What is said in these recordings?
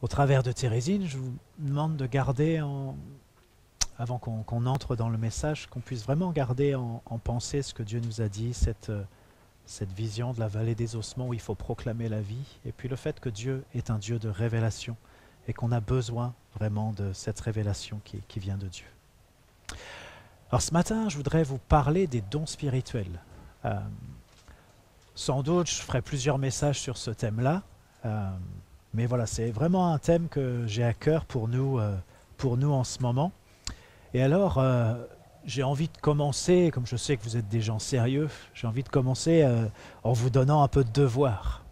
Au travers de Thérésine, je vous demande de garder, avant qu'on entre dans le message, qu'on puisse vraiment garder en pensée ce que Dieu nous a dit, cette vision de la vallée des ossements où il faut proclamer la vie, et puis le fait que Dieu est un Dieu de révélation et qu'on a besoin vraiment de cette révélation qui vient de Dieu. Alors ce matin, je voudrais vous parler des dons spirituels. Sans doute, je ferai plusieurs messages sur ce thème-là, mais voilà, c'est vraiment un thème que j'ai à cœur pour nous en ce moment. Et alors, j'ai envie de commencer, comme je sais que vous êtes des gens sérieux, j'ai envie de commencer en vous donnant un peu de devoir.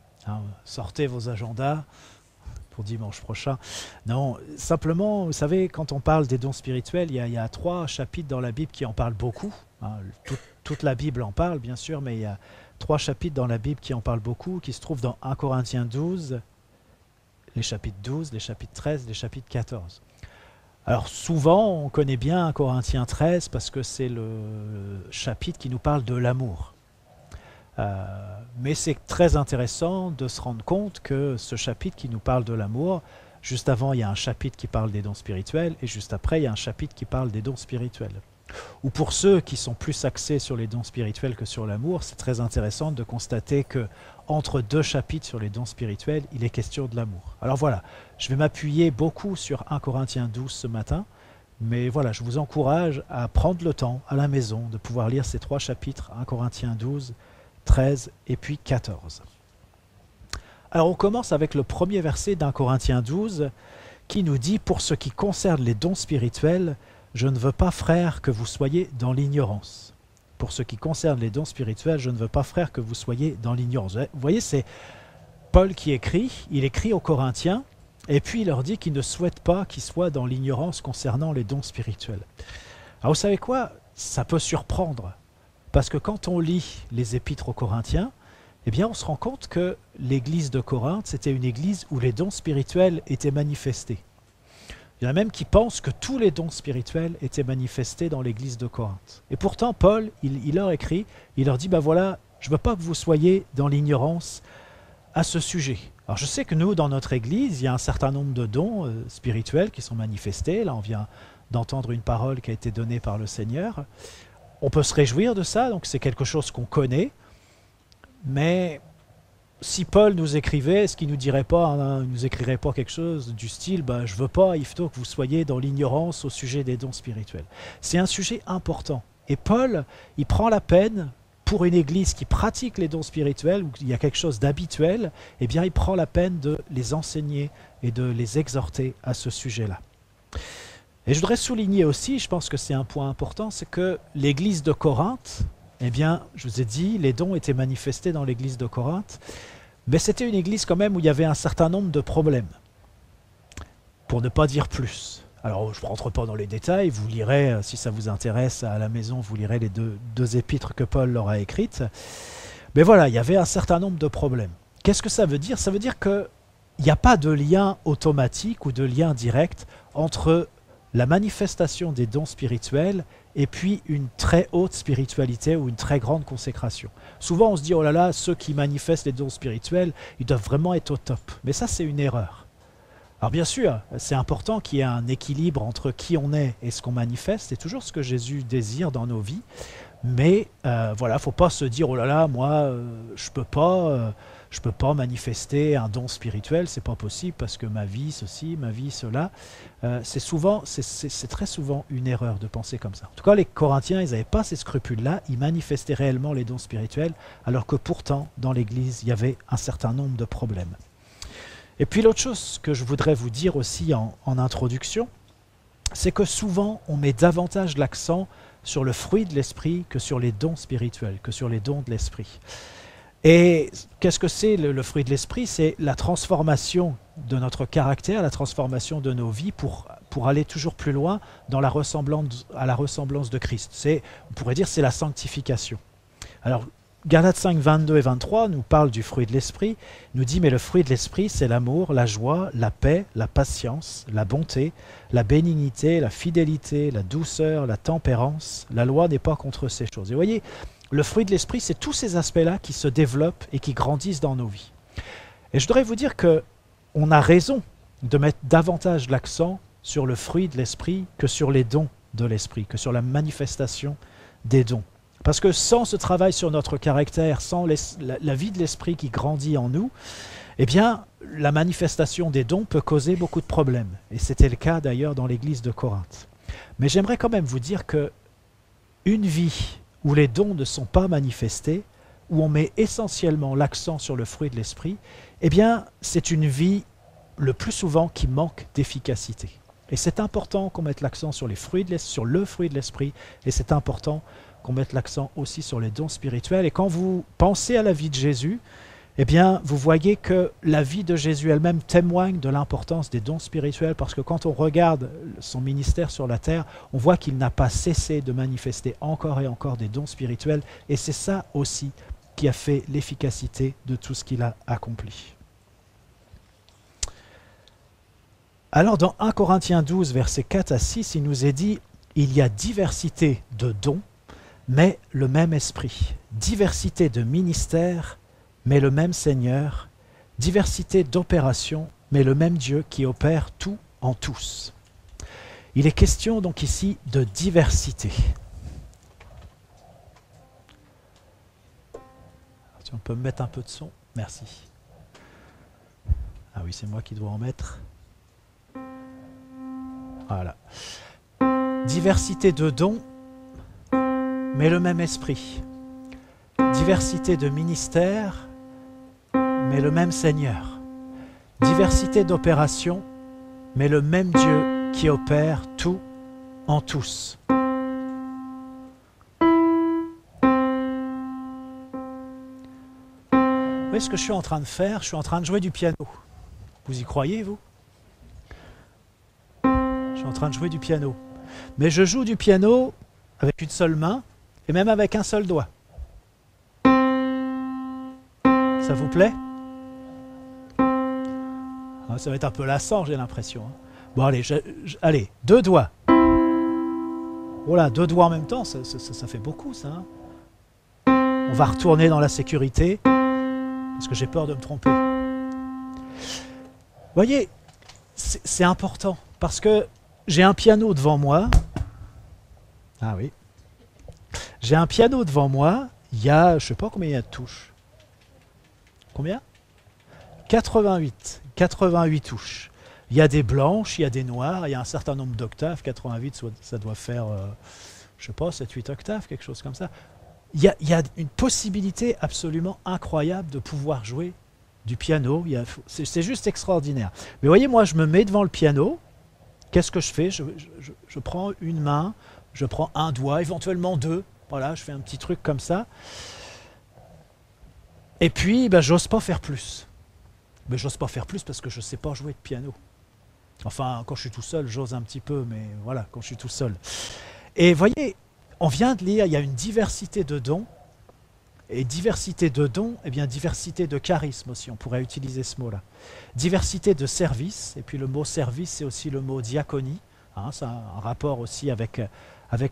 Sortez vos agendas pour dimanche prochain. Non, simplement, vous savez, quand on parle des dons spirituels, il y a 3 chapitres dans la Bible qui en parlent beaucoup. Toute la Bible en parle, bien sûr, mais il y a 3 chapitres dans la Bible qui en parlent beaucoup, qui se trouvent dans 1 Corinthiens 12, les chapitres 12, les chapitres 13, les chapitres 14. Alors souvent, on connaît bien 1 Corinthiens 13 parce que c'est le chapitre qui nous parle de l'amour. Mais c'est très intéressant de se rendre compte que ce chapitre qui nous parle de l'amour, juste avant, il y a un chapitre qui parle des dons spirituels et juste après, il y a un chapitre qui parle des dons spirituels. Ou pour ceux qui sont plus axés sur les dons spirituels que sur l'amour, c'est très intéressant de constater que entre 2 chapitres sur les dons spirituels, il est question de l'amour. Alors voilà, je vais m'appuyer beaucoup sur 1 Corinthiens 12 ce matin, mais voilà, je vous encourage à prendre le temps à la maison de pouvoir lire ces 3 chapitres, 1 Corinthiens 12, 13 et puis 14. Alors on commence avec le premier verset d'1 Corinthiens 12 qui nous dit « Pour ce qui concerne les dons spirituels, je ne veux pas, frères, que vous soyez dans l'ignorance. » Pour ce qui concerne les dons spirituels, je ne veux pas, frères, que vous soyez dans l'ignorance. Vous voyez, c'est Paul qui écrit, il écrit aux Corinthiens, et puis il leur dit qu'il ne souhaite pas qu'ils soient dans l'ignorance concernant les dons spirituels. Alors vous savez quoi? Ça peut surprendre, parce que quand on lit les épîtres aux Corinthiens, eh bien on se rend compte que l'église de Corinthe, c'était une église où les dons spirituels étaient manifestés. Il y en a même qui pensent que tous les dons spirituels étaient manifestés dans l'église de Corinthe. Et pourtant, Paul, il leur écrit, il leur dit, ben voilà, je ne veux pas que vous soyez dans l'ignorance à ce sujet. Alors je sais que nous, dans notre église, il y a un certain nombre de dons spirituels qui sont manifestés. Là, on vient d'entendre une parole qui a été donnée par le Seigneur. On peut se réjouir de ça, donc c'est quelque chose qu'on connaît. Mais si Paul nous écrivait, est-ce qu'il nous dirait pas, il nous écrirait pas quelque chose du style, je veux pas, il faut que vous soyez dans l'ignorance au sujet des dons spirituels. C'est un sujet important. Et Paul, il prend la peine, pour une église qui pratique les dons spirituels, où il y a quelque chose d'habituel, eh bien il prend la peine de les enseigner et de les exhorter à ce sujet-là. Et je voudrais souligner aussi, je pense que c'est un point important, c'est que l'église de Corinthe, eh bien, je vous ai dit, les dons étaient manifestés dans l'église de Corinthe, mais c'était une église quand même où il y avait un certain nombre de problèmes, pour ne pas dire plus. Alors, je ne rentre pas dans les détails, vous lirez, si ça vous intéresse, à la maison, vous lirez les deux épîtres que Paul leur a écrites. Mais voilà, il y avait un certain nombre de problèmes. Qu'est-ce que ça veut dire? Ça veut dire qu'il n'y a pas de lien automatique ou de lien direct entre la manifestation des dons spirituels et puis une très haute spiritualité ou une très grande consécration. Souvent on se dit, oh là là, ceux qui manifestent les dons spirituels, ils doivent vraiment être au top. Mais ça, c'est une erreur. Alors bien sûr, c'est important qu'il y ait un équilibre entre qui on est et ce qu'on manifeste. C'est toujours ce que Jésus désire dans nos vies. Mais voilà, il ne faut pas se dire, oh là là, moi, je peux pas manifester un don spirituel, c'est pas possible parce que ma vie, ceci, ma vie, cela. C'est très souvent une erreur de penser comme ça. En tout cas, les Corinthiens, ils n'avaient pas ces scrupules-là, ils manifestaient réellement les dons spirituels, alors que pourtant, dans l'Église, il y avait un certain nombre de problèmes. Et puis l'autre chose que je voudrais vous dire aussi en introduction, c'est que souvent, on met davantage l'accent sur le fruit de l'esprit que sur les dons spirituels, que sur les dons de l'esprit. Et qu'est-ce que c'est le fruit de l'esprit? C'est la transformation de notre caractère, la transformation de nos vies pour aller toujours plus loin dans à la ressemblance de Christ. On pourrait dire c'est la sanctification. Alors, Galates 5, 22 et 23 nous parle du fruit de l'esprit, nous dit « Mais le fruit de l'esprit, c'est l'amour, la joie, la paix, la patience, la bonté, la bénignité, la fidélité, la douceur, la tempérance. La loi n'est pas contre ces choses. » Et vous voyez, le fruit de l'esprit, c'est tous ces aspects-là qui se développent et qui grandissent dans nos vies. Et je voudrais vous dire qu'on a raison de mettre davantage l'accent sur le fruit de l'esprit que sur les dons de l'esprit, que sur la manifestation des dons. Parce que sans ce travail sur notre caractère, sans la vie de l'esprit qui grandit en nous, eh bien, la manifestation des dons peut causer beaucoup de problèmes. Et c'était le cas d'ailleurs dans l'église de Corinthe. Mais j'aimerais quand même vous dire que une vie où les dons ne sont pas manifestés, où on met essentiellement l'accent sur le fruit de l'esprit, eh bien, c'est une vie le plus souvent qui manque d'efficacité. Et c'est important qu'on mette l'accent sur le fruit de l'esprit, et c'est important qu'on mette l'accent aussi sur les dons spirituels. Et quand vous pensez à la vie de Jésus, eh bien, vous voyez que la vie de Jésus elle-même témoigne de l'importance des dons spirituels, parce que quand on regarde son ministère sur la terre, on voit qu'il n'a pas cessé de manifester encore et encore des dons spirituels, et c'est ça aussi qui a fait l'efficacité de tout ce qu'il a accompli. Alors dans 1 Corinthiens 12, versets 4 à 6, il nous est dit « Il y a diversité de dons, mais le même esprit. Diversité de ministères, mais le même Seigneur. Diversité d'opérations, mais le même Dieu qui opère tout en tous. » Il est question donc ici de diversité. Si on peut me mettre un peu de son, merci. Ah oui, c'est moi qui dois en mettre. Voilà. Diversité de dons, mais le même esprit. Diversité de ministères, mais le même Seigneur. Diversité d'opérations, mais le même Dieu qui opère tout en tous. Vous voyez ce que je suis en train de faire? Je suis en train de jouer du piano. Vous y croyez, vous? Je suis en train de jouer du piano. Mais je joue du piano avec une seule main et même avec un seul doigt. Ça vous plaît? Ah, ça va être un peu lassant, j'ai l'impression. Bon, allez, allez, deux doigts. Oh là, deux doigts en même temps, ça fait beaucoup, ça. On va retourner dans la sécurité, parce que j'ai peur de me tromper. Vous voyez, c'est important, parce que j'ai un piano devant moi. Ah oui. J'ai un piano devant moi, il y a, je ne sais pas combien il y a de touches. Combien? 88 touches. Il y a des blanches, il y a des noires, il y a un certain nombre d'octaves. 88, ça doit faire, je ne sais pas, 7-8 octaves, quelque chose comme ça. Il y a une possibilité absolument incroyable de pouvoir jouer du piano. C'est juste extraordinaire. Mais voyez, moi, je me mets devant le piano. Qu'est-ce que je fais? Je prends une main, je prends un doigt, éventuellement deux. Voilà, je fais un petit truc comme ça. Et puis, ben, j'ose pas faire plus. Mais j'ose pas faire plus parce que je ne sais pas jouer de piano. Enfin, quand je suis tout seul, j'ose un petit peu, mais voilà, quand je suis tout seul. Et voyez, on vient de lire, il y a une diversité de dons. Et diversité de dons, eh bien diversité de charisme aussi, on pourrait utiliser ce mot-là. Diversité de service, et puis le mot service, c'est aussi le mot diaconie. Hein, ça a un rapport aussi avec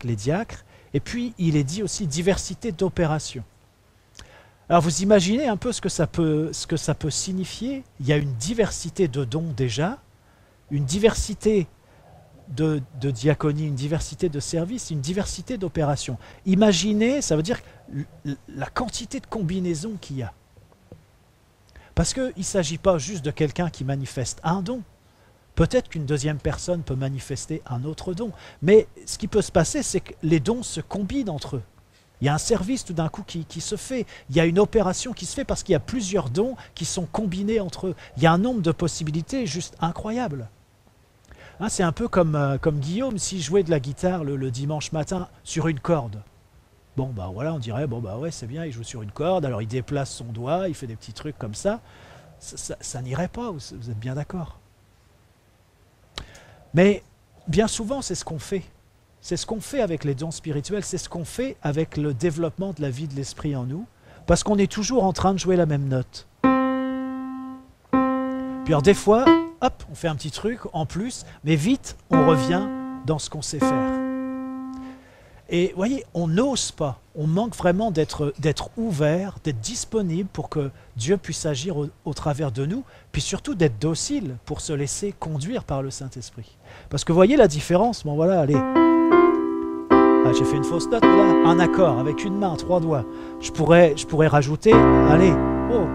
les diacres. Et puis, il est dit aussi diversité d'opérations. Alors, vous imaginez un peu ce que ça peut signifier. Il y a une diversité de dons déjà, une diversité de diaconie, une diversité de services, une diversité d'opérations. Imaginez, ça veut dire la quantité de combinaisons qu'il y a. Parce qu'il ne s'agit pas juste de quelqu'un qui manifeste un don. Peut-être qu'une deuxième personne peut manifester un autre don. Mais ce qui peut se passer, c'est que les dons se combinent entre eux. Il y a un service tout d'un coup qui se fait. Il y a une opération qui se fait parce qu'il y a plusieurs dons qui sont combinés entre eux. Il y a un nombre de possibilités juste incroyable. Hein, c'est un peu comme Guillaume, s'il jouait de la guitare le dimanche matin sur une corde. Bon, bah voilà, on dirait, bon, bah ouais, c'est bien, il joue sur une corde, alors il déplace son doigt, il fait des petits trucs comme ça. Ça n'irait pas, vous êtes bien d'accord. Mais bien souvent, c'est ce qu'on fait. C'est ce qu'on fait avec les dons spirituels, c'est ce qu'on fait avec le développement de la vie de l'esprit en nous, parce qu'on est toujours en train de jouer la même note. Puis alors des fois, hop, on fait un petit truc en plus, mais vite, on revient dans ce qu'on sait faire. Et vous voyez, on n'ose pas, on manque vraiment d'être ouvert, d'être disponible pour que Dieu puisse agir au travers de nous, puis surtout d'être docile pour se laisser conduire par le Saint-Esprit. Parce que vous voyez la différence, bon voilà, allez. Ah, j'ai fait une fausse note là, un accord avec une main, 3 doigts. Je pourrais rajouter, allez, oh,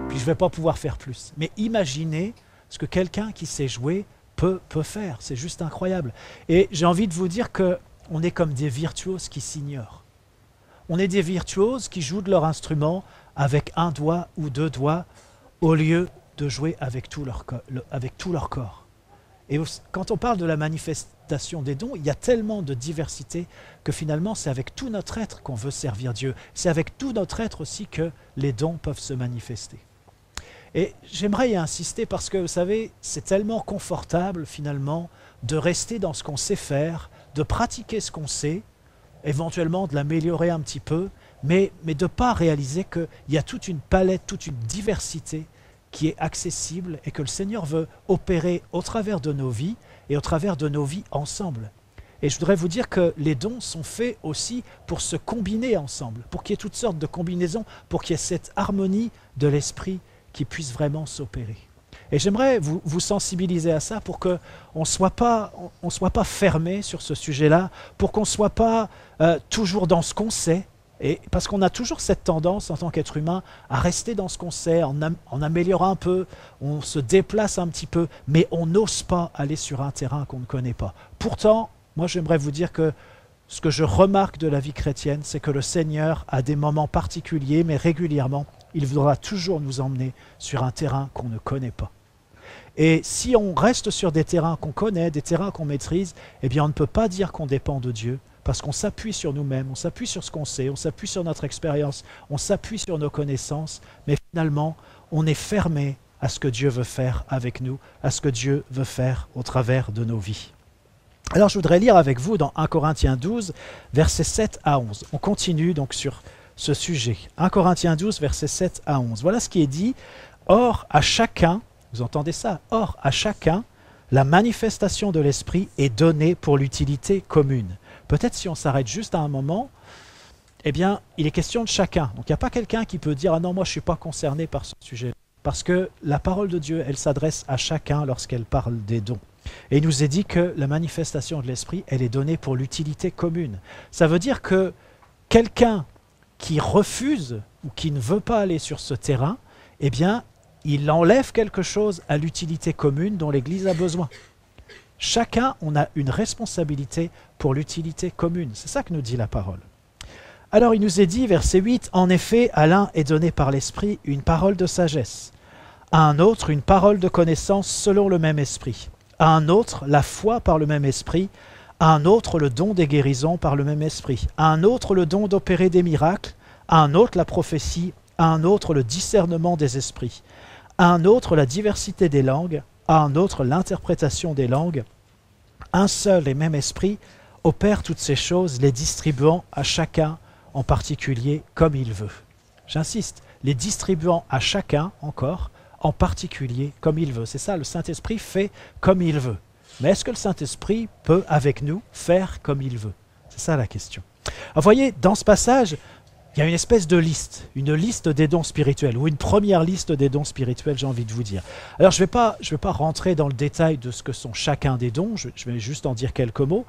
puis je ne vais pas pouvoir faire plus. Mais imaginez ce que quelqu'un qui sait jouer peut faire, c'est juste incroyable. Et j'ai envie de vous dire que on est comme des virtuoses qui s'ignorent. On est des virtuoses qui jouent de leur instrument avec un doigt ou 2 doigts au lieu de jouer avec tout leur corps. Et quand on parle de la manifestation des dons, il y a tellement de diversité que finalement c'est avec tout notre être qu'on veut servir Dieu. C'est avec tout notre être aussi que les dons peuvent se manifester. Et j'aimerais y insister parce que vous savez, c'est tellement confortable finalement de rester dans ce qu'on sait faire, de pratiquer ce qu'on sait, éventuellement de l'améliorer un petit peu, mais de ne pas réaliser qu'il y a toute une palette, toute une diversité qui est accessible et que le Seigneur veut opérer au travers de nos vies et au travers de nos vies ensemble. Et je voudrais vous dire que les dons sont faits aussi pour se combiner ensemble, pour qu'il y ait toutes sortes de combinaisons, pour qu'il y ait cette harmonie de l'esprit qui puisse vraiment s'opérer. Et j'aimerais vous sensibiliser à ça pour qu'on ne soit pas fermé sur ce sujet-là, pour qu'on ne soit pas toujours dans ce qu'on sait, et parce qu'on a toujours cette tendance en tant qu'être humain à rester dans ce qu'on sait, en améliorant un peu, on se déplace un petit peu, mais on n'ose pas aller sur un terrain qu'on ne connaît pas. Pourtant, moi j'aimerais vous dire que ce que je remarque de la vie chrétienne, c'est que le Seigneur a des moments particuliers, mais régulièrement, il voudra toujours nous emmener sur un terrain qu'on ne connaît pas. Et si on reste sur des terrains qu'on connaît, des terrains qu'on maîtrise, eh bien on ne peut pas dire qu'on dépend de Dieu, parce qu'on s'appuie sur nous-mêmes, on s'appuie sur ce qu'on sait, on s'appuie sur notre expérience, on s'appuie sur nos connaissances, mais finalement, on est fermé à ce que Dieu veut faire avec nous, à ce que Dieu veut faire au travers de nos vies. Alors je voudrais lire avec vous dans 1 Corinthiens 12, versets 7 à 11. On continue donc sur ce sujet. 1 Corinthiens 12, versets 7 à 11. Voilà ce qui est dit. Or, à chacun, vous entendez ça? Or, à chacun, la manifestation de l'Esprit est donnée pour l'utilité commune. Peut-être si on s'arrête juste à un moment, eh bien, il est question de chacun. Donc, il n'y a pas quelqu'un qui peut dire « Ah non, moi, je ne suis pas concerné par ce sujet ». Parce que la parole de Dieu, elle s'adresse à chacun lorsqu'elle parle des dons. Et il nous est dit que la manifestation de l'Esprit, elle est donnée pour l'utilité commune. Ça veut dire que quelqu'un qui refuse ou qui ne veut pas aller sur ce terrain, eh bien, il enlève quelque chose à l'utilité commune dont l'Église a besoin. Chacun, on a une responsabilité pour l'utilité commune. C'est ça que nous dit la parole. Alors il nous est dit, verset 8, « En effet, à l'un est donné par l'Esprit une parole de sagesse, à un autre une parole de connaissance selon le même Esprit, à un autre la foi par le même Esprit, à un autre le don des guérisons par le même Esprit, à un autre le don d'opérer des miracles, à un autre la prophétie, à un autre le discernement des esprits, à un autre la diversité des langues, à un autre l'interprétation des langues. Un seul et même Esprit opère toutes ces choses, les distribuant à chacun en particulier comme il veut. » J'insiste, les distribuant à chacun encore en particulier comme il veut. C'est ça, le Saint-Esprit fait comme il veut. Mais est-ce que le Saint-Esprit peut, avec nous, faire comme il veut? C'est ça la question. Alors, vous voyez, dans ce passage, il y a une espèce de liste, une liste des dons spirituels, ou une première liste des dons spirituels, j'ai envie de vous dire. Alors, je vais pas rentrer dans le détail de ce que sont chacun des dons, je vais juste en dire quelques mots.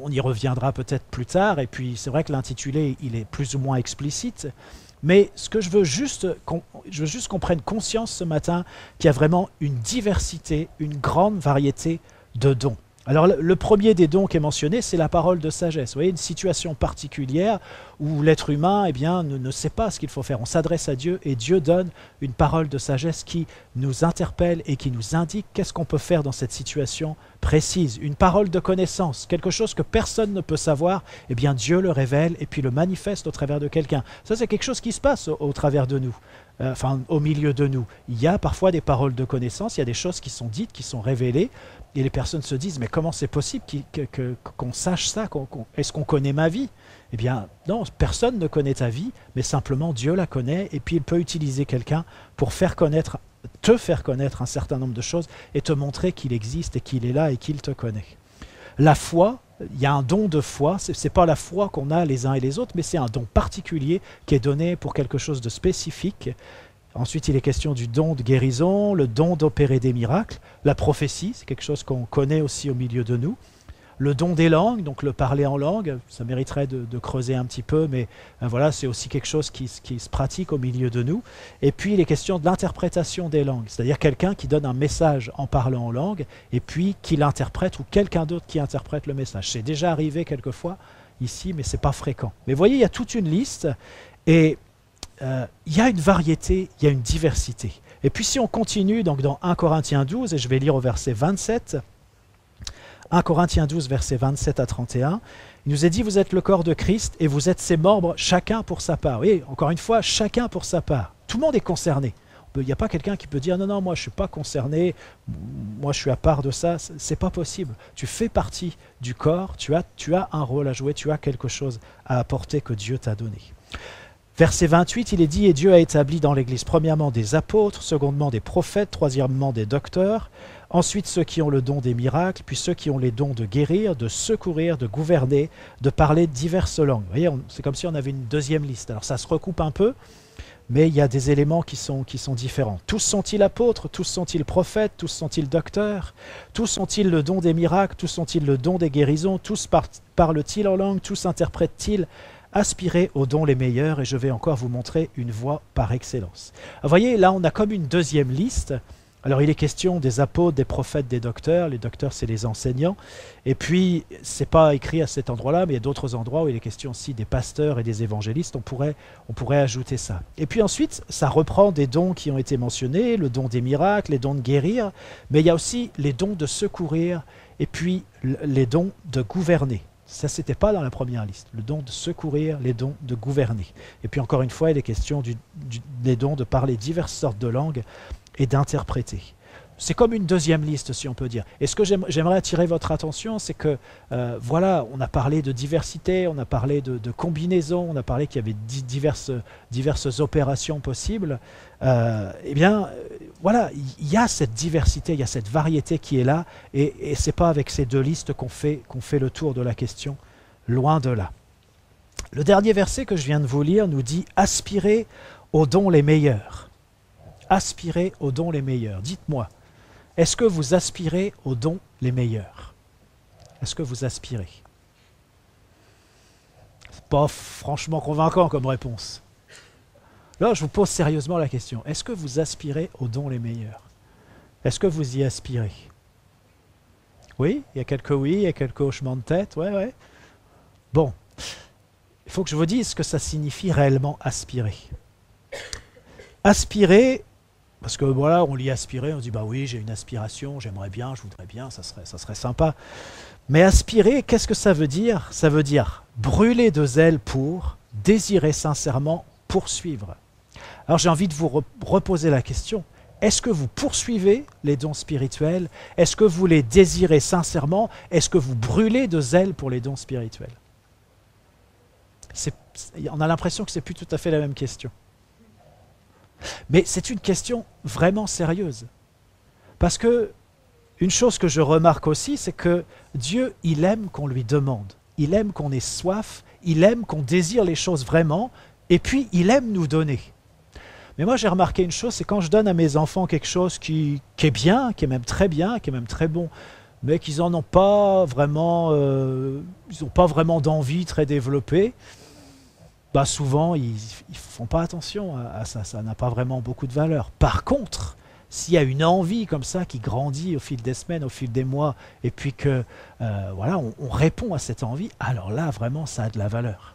On y reviendra peut-être plus tard, et puis c'est vrai que l'intitulé, il est plus ou moins explicite. Mais ce que je veux juste qu'on prenne conscience ce matin qu'il y a vraiment une diversité, une grande variété de dons. Alors le premier des dons qui est mentionné, c'est la parole de sagesse. Vous voyez, une situation particulière où l'être humain ne sait pas ce qu'il faut faire. On s'adresse à Dieu et Dieu donne une parole de sagesse qui nous interpelle et qui nous indique qu'est-ce qu'on peut faire dans cette situation précise. Une parole de connaissance, quelque chose que personne ne peut savoir, eh bien Dieu le révèle et puis le manifeste au travers de quelqu'un. Ça, c'est quelque chose qui se passe au travers de nous. Au milieu de nous. Il y a parfois des paroles de connaissance, il y a des choses qui sont dites, qui sont révélées, et les personnes se disent, mais comment c'est possible qu'on sache ça? Est-ce qu'on connaît ma vie? Eh bien, non, personne ne connaît ta vie, mais simplement Dieu la connaît, et puis il peut utiliser quelqu'un pour te faire connaître un certain nombre de choses, et te montrer qu'il existe, et qu'il est là, et qu'il te connaît. La foi, il y a un don de foi, ce n'est pas la foi qu'on a les uns et les autres, mais c'est un don particulier qui est donné pour quelque chose de spécifique. Ensuite, il est question du don de guérison, le don d'opérer des miracles, la prophétie, c'est quelque chose qu'on connaît aussi au milieu de nous. Le don des langues, donc le parler en langue, ça mériterait de creuser un petit peu, mais voilà, c'est aussi quelque chose qui se pratique au milieu de nous. Et puis les questions de l'interprétation des langues, c'est-à-dire quelqu'un qui donne un message en parlant en langue, et puis qui l'interprète, ou quelqu'un d'autre qui interprète le message. C'est déjà arrivé quelquefois ici, mais ce n'est pas fréquent. Mais vous voyez, il y a toute une liste, et il y a une variété, il y a une diversité. Et puis si on continue donc dans 1 Corinthiens 12, et je vais lire au verset 27, 1 Corinthiens 12, versets 27 à 31, il nous est dit, vous êtes le corps de Christ et vous êtes ses membres, chacun pour sa part. Oui, encore une fois, chacun pour sa part. Tout le monde est concerné. Il n'y a pas quelqu'un qui peut dire, non, non, moi je ne suis pas concerné, moi je suis à part de ça. Ce n'est pas possible. Tu fais partie du corps, tu as un rôle à jouer, tu as quelque chose à apporter que Dieu t'a donné. Verset 28, il est dit, et Dieu a établi dans l'Église premièrement des apôtres, secondement des prophètes, troisièmement des docteurs, ensuite ceux qui ont le don des miracles, puis ceux qui ont les dons de guérir, de secourir, de gouverner, de parler diverses langues. Vous voyez, c'est comme si on avait une deuxième liste. Alors ça se recoupe un peu, mais il y a des éléments qui sont différents. Tous sont-ils apôtres, tous sont-ils prophètes, tous sont-ils docteurs, tous sont-ils le don des miracles, tous sont-ils le don des guérisons, tous parlent-ils en langue, tous interprètent-ils. Aspirez aux dons les meilleurs, et je vais encore vous montrer une voie par excellence. Vous voyez, là on a comme une deuxième liste. Alors il est question des apôtres, des prophètes, des docteurs. Les docteurs, c'est les enseignants. Et puis, ce n'est pas écrit à cet endroit-là, mais il y a d'autres endroits où il est question aussi des pasteurs et des évangélistes. On pourrait ajouter ça. Et puis ensuite, ça reprend des dons qui ont été mentionnés, le don des miracles, les dons de guérir, mais il y a aussi les dons de secourir, et puis les dons de gouverner. Ça, ce n'était pas dans la première liste. Le don de secourir, les dons de gouverner. Et puis encore une fois, il est question des dons de parler diverses sortes de langues et d'interpréter. C'est comme une deuxième liste, si on peut dire. Et ce que j'aimerais attirer votre attention, c'est que, voilà, on a parlé de diversité, on a parlé de combinaison, on a parlé qu'il y avait diverses opérations possibles. Eh bien, voilà, il y a cette diversité, il y a cette variété qui est là, et ce n'est pas avec ces deux listes qu'on fait le tour de la question, loin de là. Le dernier verset que je viens de vous lire nous dit « Aspirez aux dons les meilleurs ». Aspirez aux dons les meilleurs. Dites-moi, est-ce que vous aspirez aux dons les meilleurs? Est-ce que vous aspirez? C'est pas franchement convaincant comme réponse. Là, je vous pose sérieusement la question. Est-ce que vous aspirez aux dons les meilleurs? Est-ce que vous y aspirez? Oui, il y a quelques oui, il y a quelques hochements de tête. Ouais. Bon, il faut que je vous dise ce que ça signifie réellement aspirer. Aspirer, parce que voilà, on lit aspirer, on dit bah oui, j'ai une aspiration, j'aimerais bien, je voudrais bien, ça serait sympa. Mais aspirer, qu'est-ce que ça veut dire? Ça veut dire brûler de zèle pour, désirer sincèrement, poursuivre. Alors j'ai envie de vous reposer la question. Est-ce que vous poursuivez les dons spirituels? Est-ce que vous les désirez sincèrement? Est-ce que vous brûlez de zèle pour les dons spirituels? On a l'impression que ce n'est plus tout à fait la même question. Mais c'est une question vraiment sérieuse. Parce que une chose que je remarque aussi, c'est que Dieu, il aime qu'on lui demande. Il aime qu'on ait soif, il aime qu'on désire les choses vraiment, et puis il aime nous donner. Mais moi j'ai remarqué une chose, c'est quand je donne à mes enfants quelque chose qui est bien, qui est même très bien, qui est même très bon, mais qu'ils n'en ont pas vraiment, ils n'ont pas vraiment d'envie très développée, bah souvent ils ne font pas attention à ça, ça n'a pas vraiment beaucoup de valeur. Par contre, s'il y a une envie comme ça qui grandit au fil des semaines, au fil des mois, et puis que voilà, on répond à cette envie, alors là vraiment ça a de la valeur.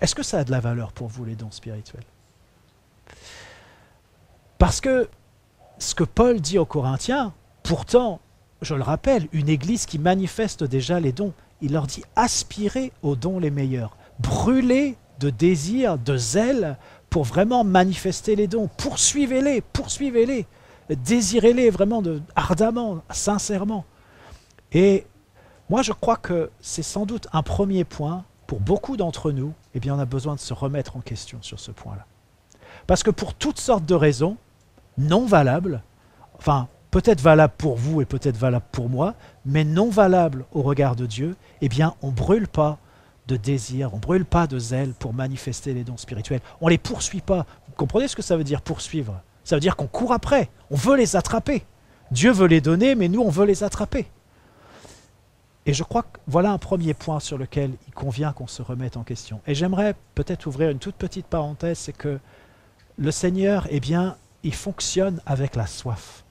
Est-ce que ça a de la valeur pour vous les dons spirituels? Parce que ce que Paul dit aux Corinthiens, pourtant, je le rappelle, une église qui manifeste déjà les dons, il leur dit aspirez aux dons les meilleurs, brûlez de désir, de zèle pour vraiment manifester les dons, poursuivez-les, désirez-les vraiment ardemment, sincèrement. Et moi je crois que c'est sans doute un premier point pour beaucoup d'entre nous, eh bien on a besoin de se remettre en question sur ce point-là. Parce que pour toutes sortes de raisons, non valables, enfin peut-être valables pour vous et peut-être valables pour moi, mais non valables au regard de Dieu, eh bien, on ne brûle pas de désir, on ne brûle pas de zèle pour manifester les dons spirituels. On ne les poursuit pas. Vous comprenez ce que ça veut dire poursuivre? Ça veut dire qu'on court après, on veut les attraper. Dieu veut les donner, mais nous, on veut les attraper. Et je crois que voilà un premier point sur lequel il convient qu'on se remette en question. Et j'aimerais peut-être ouvrir une toute petite parenthèse, c'est que le Seigneur, eh bien, il fonctionne avec la soif.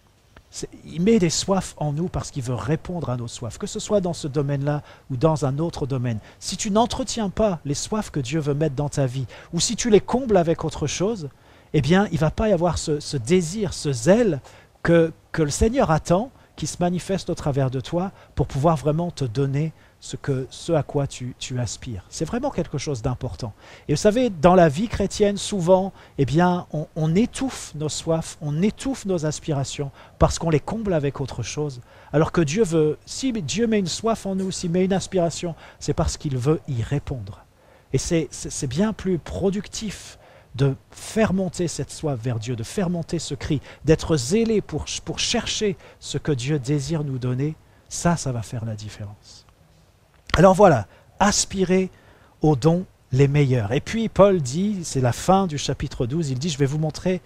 Il met des soifs en nous parce qu'il veut répondre à nos soifs, que ce soit dans ce domaine-là ou dans un autre domaine. Si tu n'entretiens pas les soifs que Dieu veut mettre dans ta vie, ou si tu les combles avec autre chose, eh bien, il ne va pas y avoir ce désir, ce zèle que le Seigneur attend, qui se manifeste au travers de toi pour pouvoir vraiment te donner ce à quoi tu aspires. C'est vraiment quelque chose d'important. Et vous savez, dans la vie chrétienne, souvent, eh bien, on étouffe nos soifs, on étouffe nos aspirations parce qu'on les comble avec autre chose. Alors que Dieu veut, si Dieu met une soif en nous, s'il met une aspiration, c'est parce qu'il veut y répondre. Et c'est bien plus productif de faire monter cette soif vers Dieu, de faire monter ce cri, d'être zélé pour chercher ce que Dieu désire nous donner. Ça va faire la différence. Alors voilà, aspirez aux dons les meilleurs. Et puis Paul dit, c'est la fin du chapitre 12, il dit, je vais vous montrer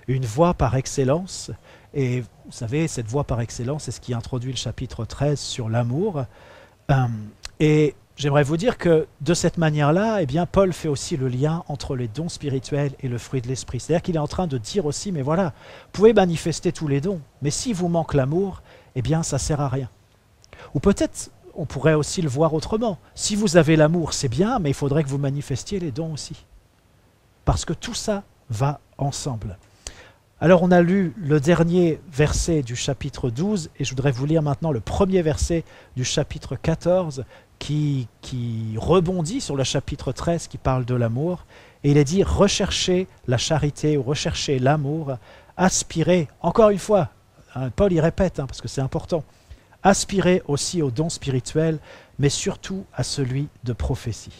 une voie par excellence. Et vous savez, cette voie par excellence, c'est ce qui introduit le chapitre 13 sur l'amour. Et j'aimerais vous dire que de cette manière-là, eh bien, Paul fait aussi le lien entre les dons spirituels et le fruit de l'esprit. C'est-à-dire qu'il est en train de dire aussi, mais voilà, vous pouvez manifester tous les dons, mais s'il vous manque l'amour, eh bien, ça ne sert à rien. Ou peut-être, on pourrait aussi le voir autrement. Si vous avez l'amour, c'est bien, mais il faudrait que vous manifestiez les dons aussi. Parce que tout ça va ensemble. Alors on a lu le dernier verset du chapitre 12, et je voudrais vous lire maintenant le premier verset du chapitre 14, qui rebondit sur le chapitre 13 qui parle de l'amour. Et il est dit, recherchez la charité ou recherchez l'amour, aspirez, encore une fois, hein, Paul y répète, parce que c'est important, aspirez aussi aux dons spirituels, mais surtout à celui de prophétie.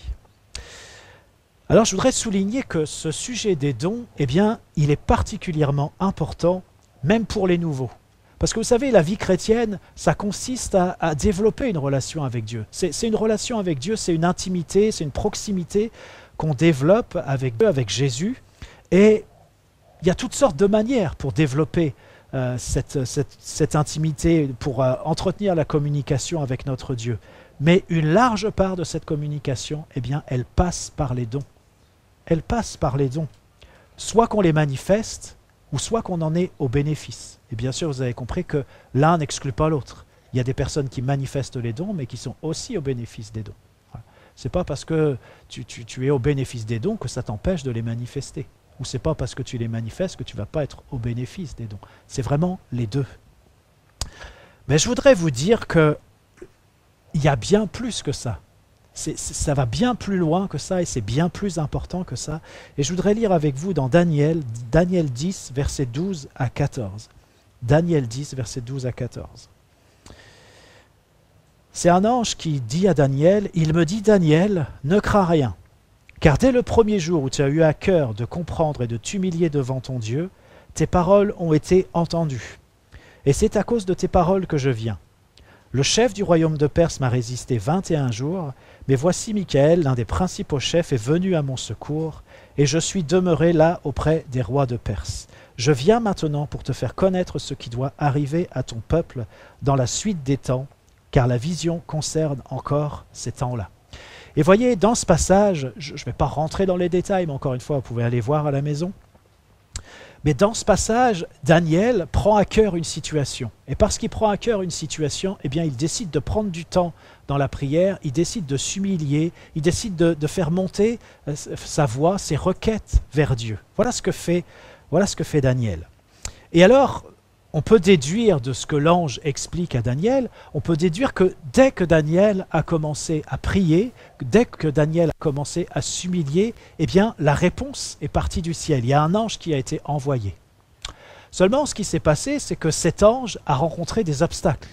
Alors je voudrais souligner que ce sujet des dons, eh bien, il est particulièrement important, même pour les nouveaux. Parce que vous savez, la vie chrétienne, ça consiste à développer une relation avec Dieu. C'est une relation avec Dieu, c'est une intimité, c'est une proximité qu'on développe avec Dieu, avec Jésus. Et il y a toutes sortes de manières pour développer cette intimité, pour entretenir la communication avec notre Dieu. Mais une large part de cette communication, eh bien, elle passe par les dons. Elle passe par les dons. Soit qu'on les manifeste, ou soit qu'on en est au bénéfice. Et bien sûr, vous avez compris que l'un n'exclut pas l'autre. Il y a des personnes qui manifestent les dons, mais qui sont aussi au bénéfice des dons. Voilà. Ce n'est pas parce que tu es au bénéfice des dons que ça t'empêche de les manifester. Ou ce n'est pas parce que tu les manifestes que tu ne vas pas être au bénéfice des dons. C'est vraiment les deux. Mais je voudrais vous dire qu'il y a bien plus que ça. Ça va bien plus loin que ça et c'est bien plus important que ça. Et je voudrais lire avec vous dans Daniel 10, versets 12 à 14. Daniel 10, versets 12 à 14. C'est un ange qui dit à Daniel, il me dit, Daniel, ne crains rien. Car dès le premier jour où tu as eu à cœur de comprendre et de t'humilier devant ton Dieu, tes paroles ont été entendues. Et c'est à cause de tes paroles que je viens. Le chef du royaume de Perse m'a résisté 21 jours, mais voici Michaël, l'un des principaux chefs, est venu à mon secours, et je suis demeuré là auprès des rois de Perse. Je viens maintenant pour te faire connaître ce qui doit arriver à ton peuple dans la suite des temps, car la vision concerne encore ces temps-là. Et voyez, dans ce passage, je ne vais pas rentrer dans les détails, mais encore une fois, vous pouvez aller voir à la maison. Mais dans ce passage, Daniel prend à cœur une situation. Et parce qu'il prend à cœur une situation, eh bien, il décide de prendre du temps dans la prière, il décide de s'humilier, il décide de faire monter sa voix, ses requêtes vers Dieu. Voilà ce que fait Daniel. Et alors, on peut déduire de ce que l'ange explique à Daniel, on peut déduire que dès que Daniel a commencé à prier, dès que Daniel a commencé à s'humilier, eh bien, la réponse est partie du ciel. Il y a un ange qui a été envoyé. Seulement, ce qui s'est passé, c'est que cet ange a rencontré des obstacles.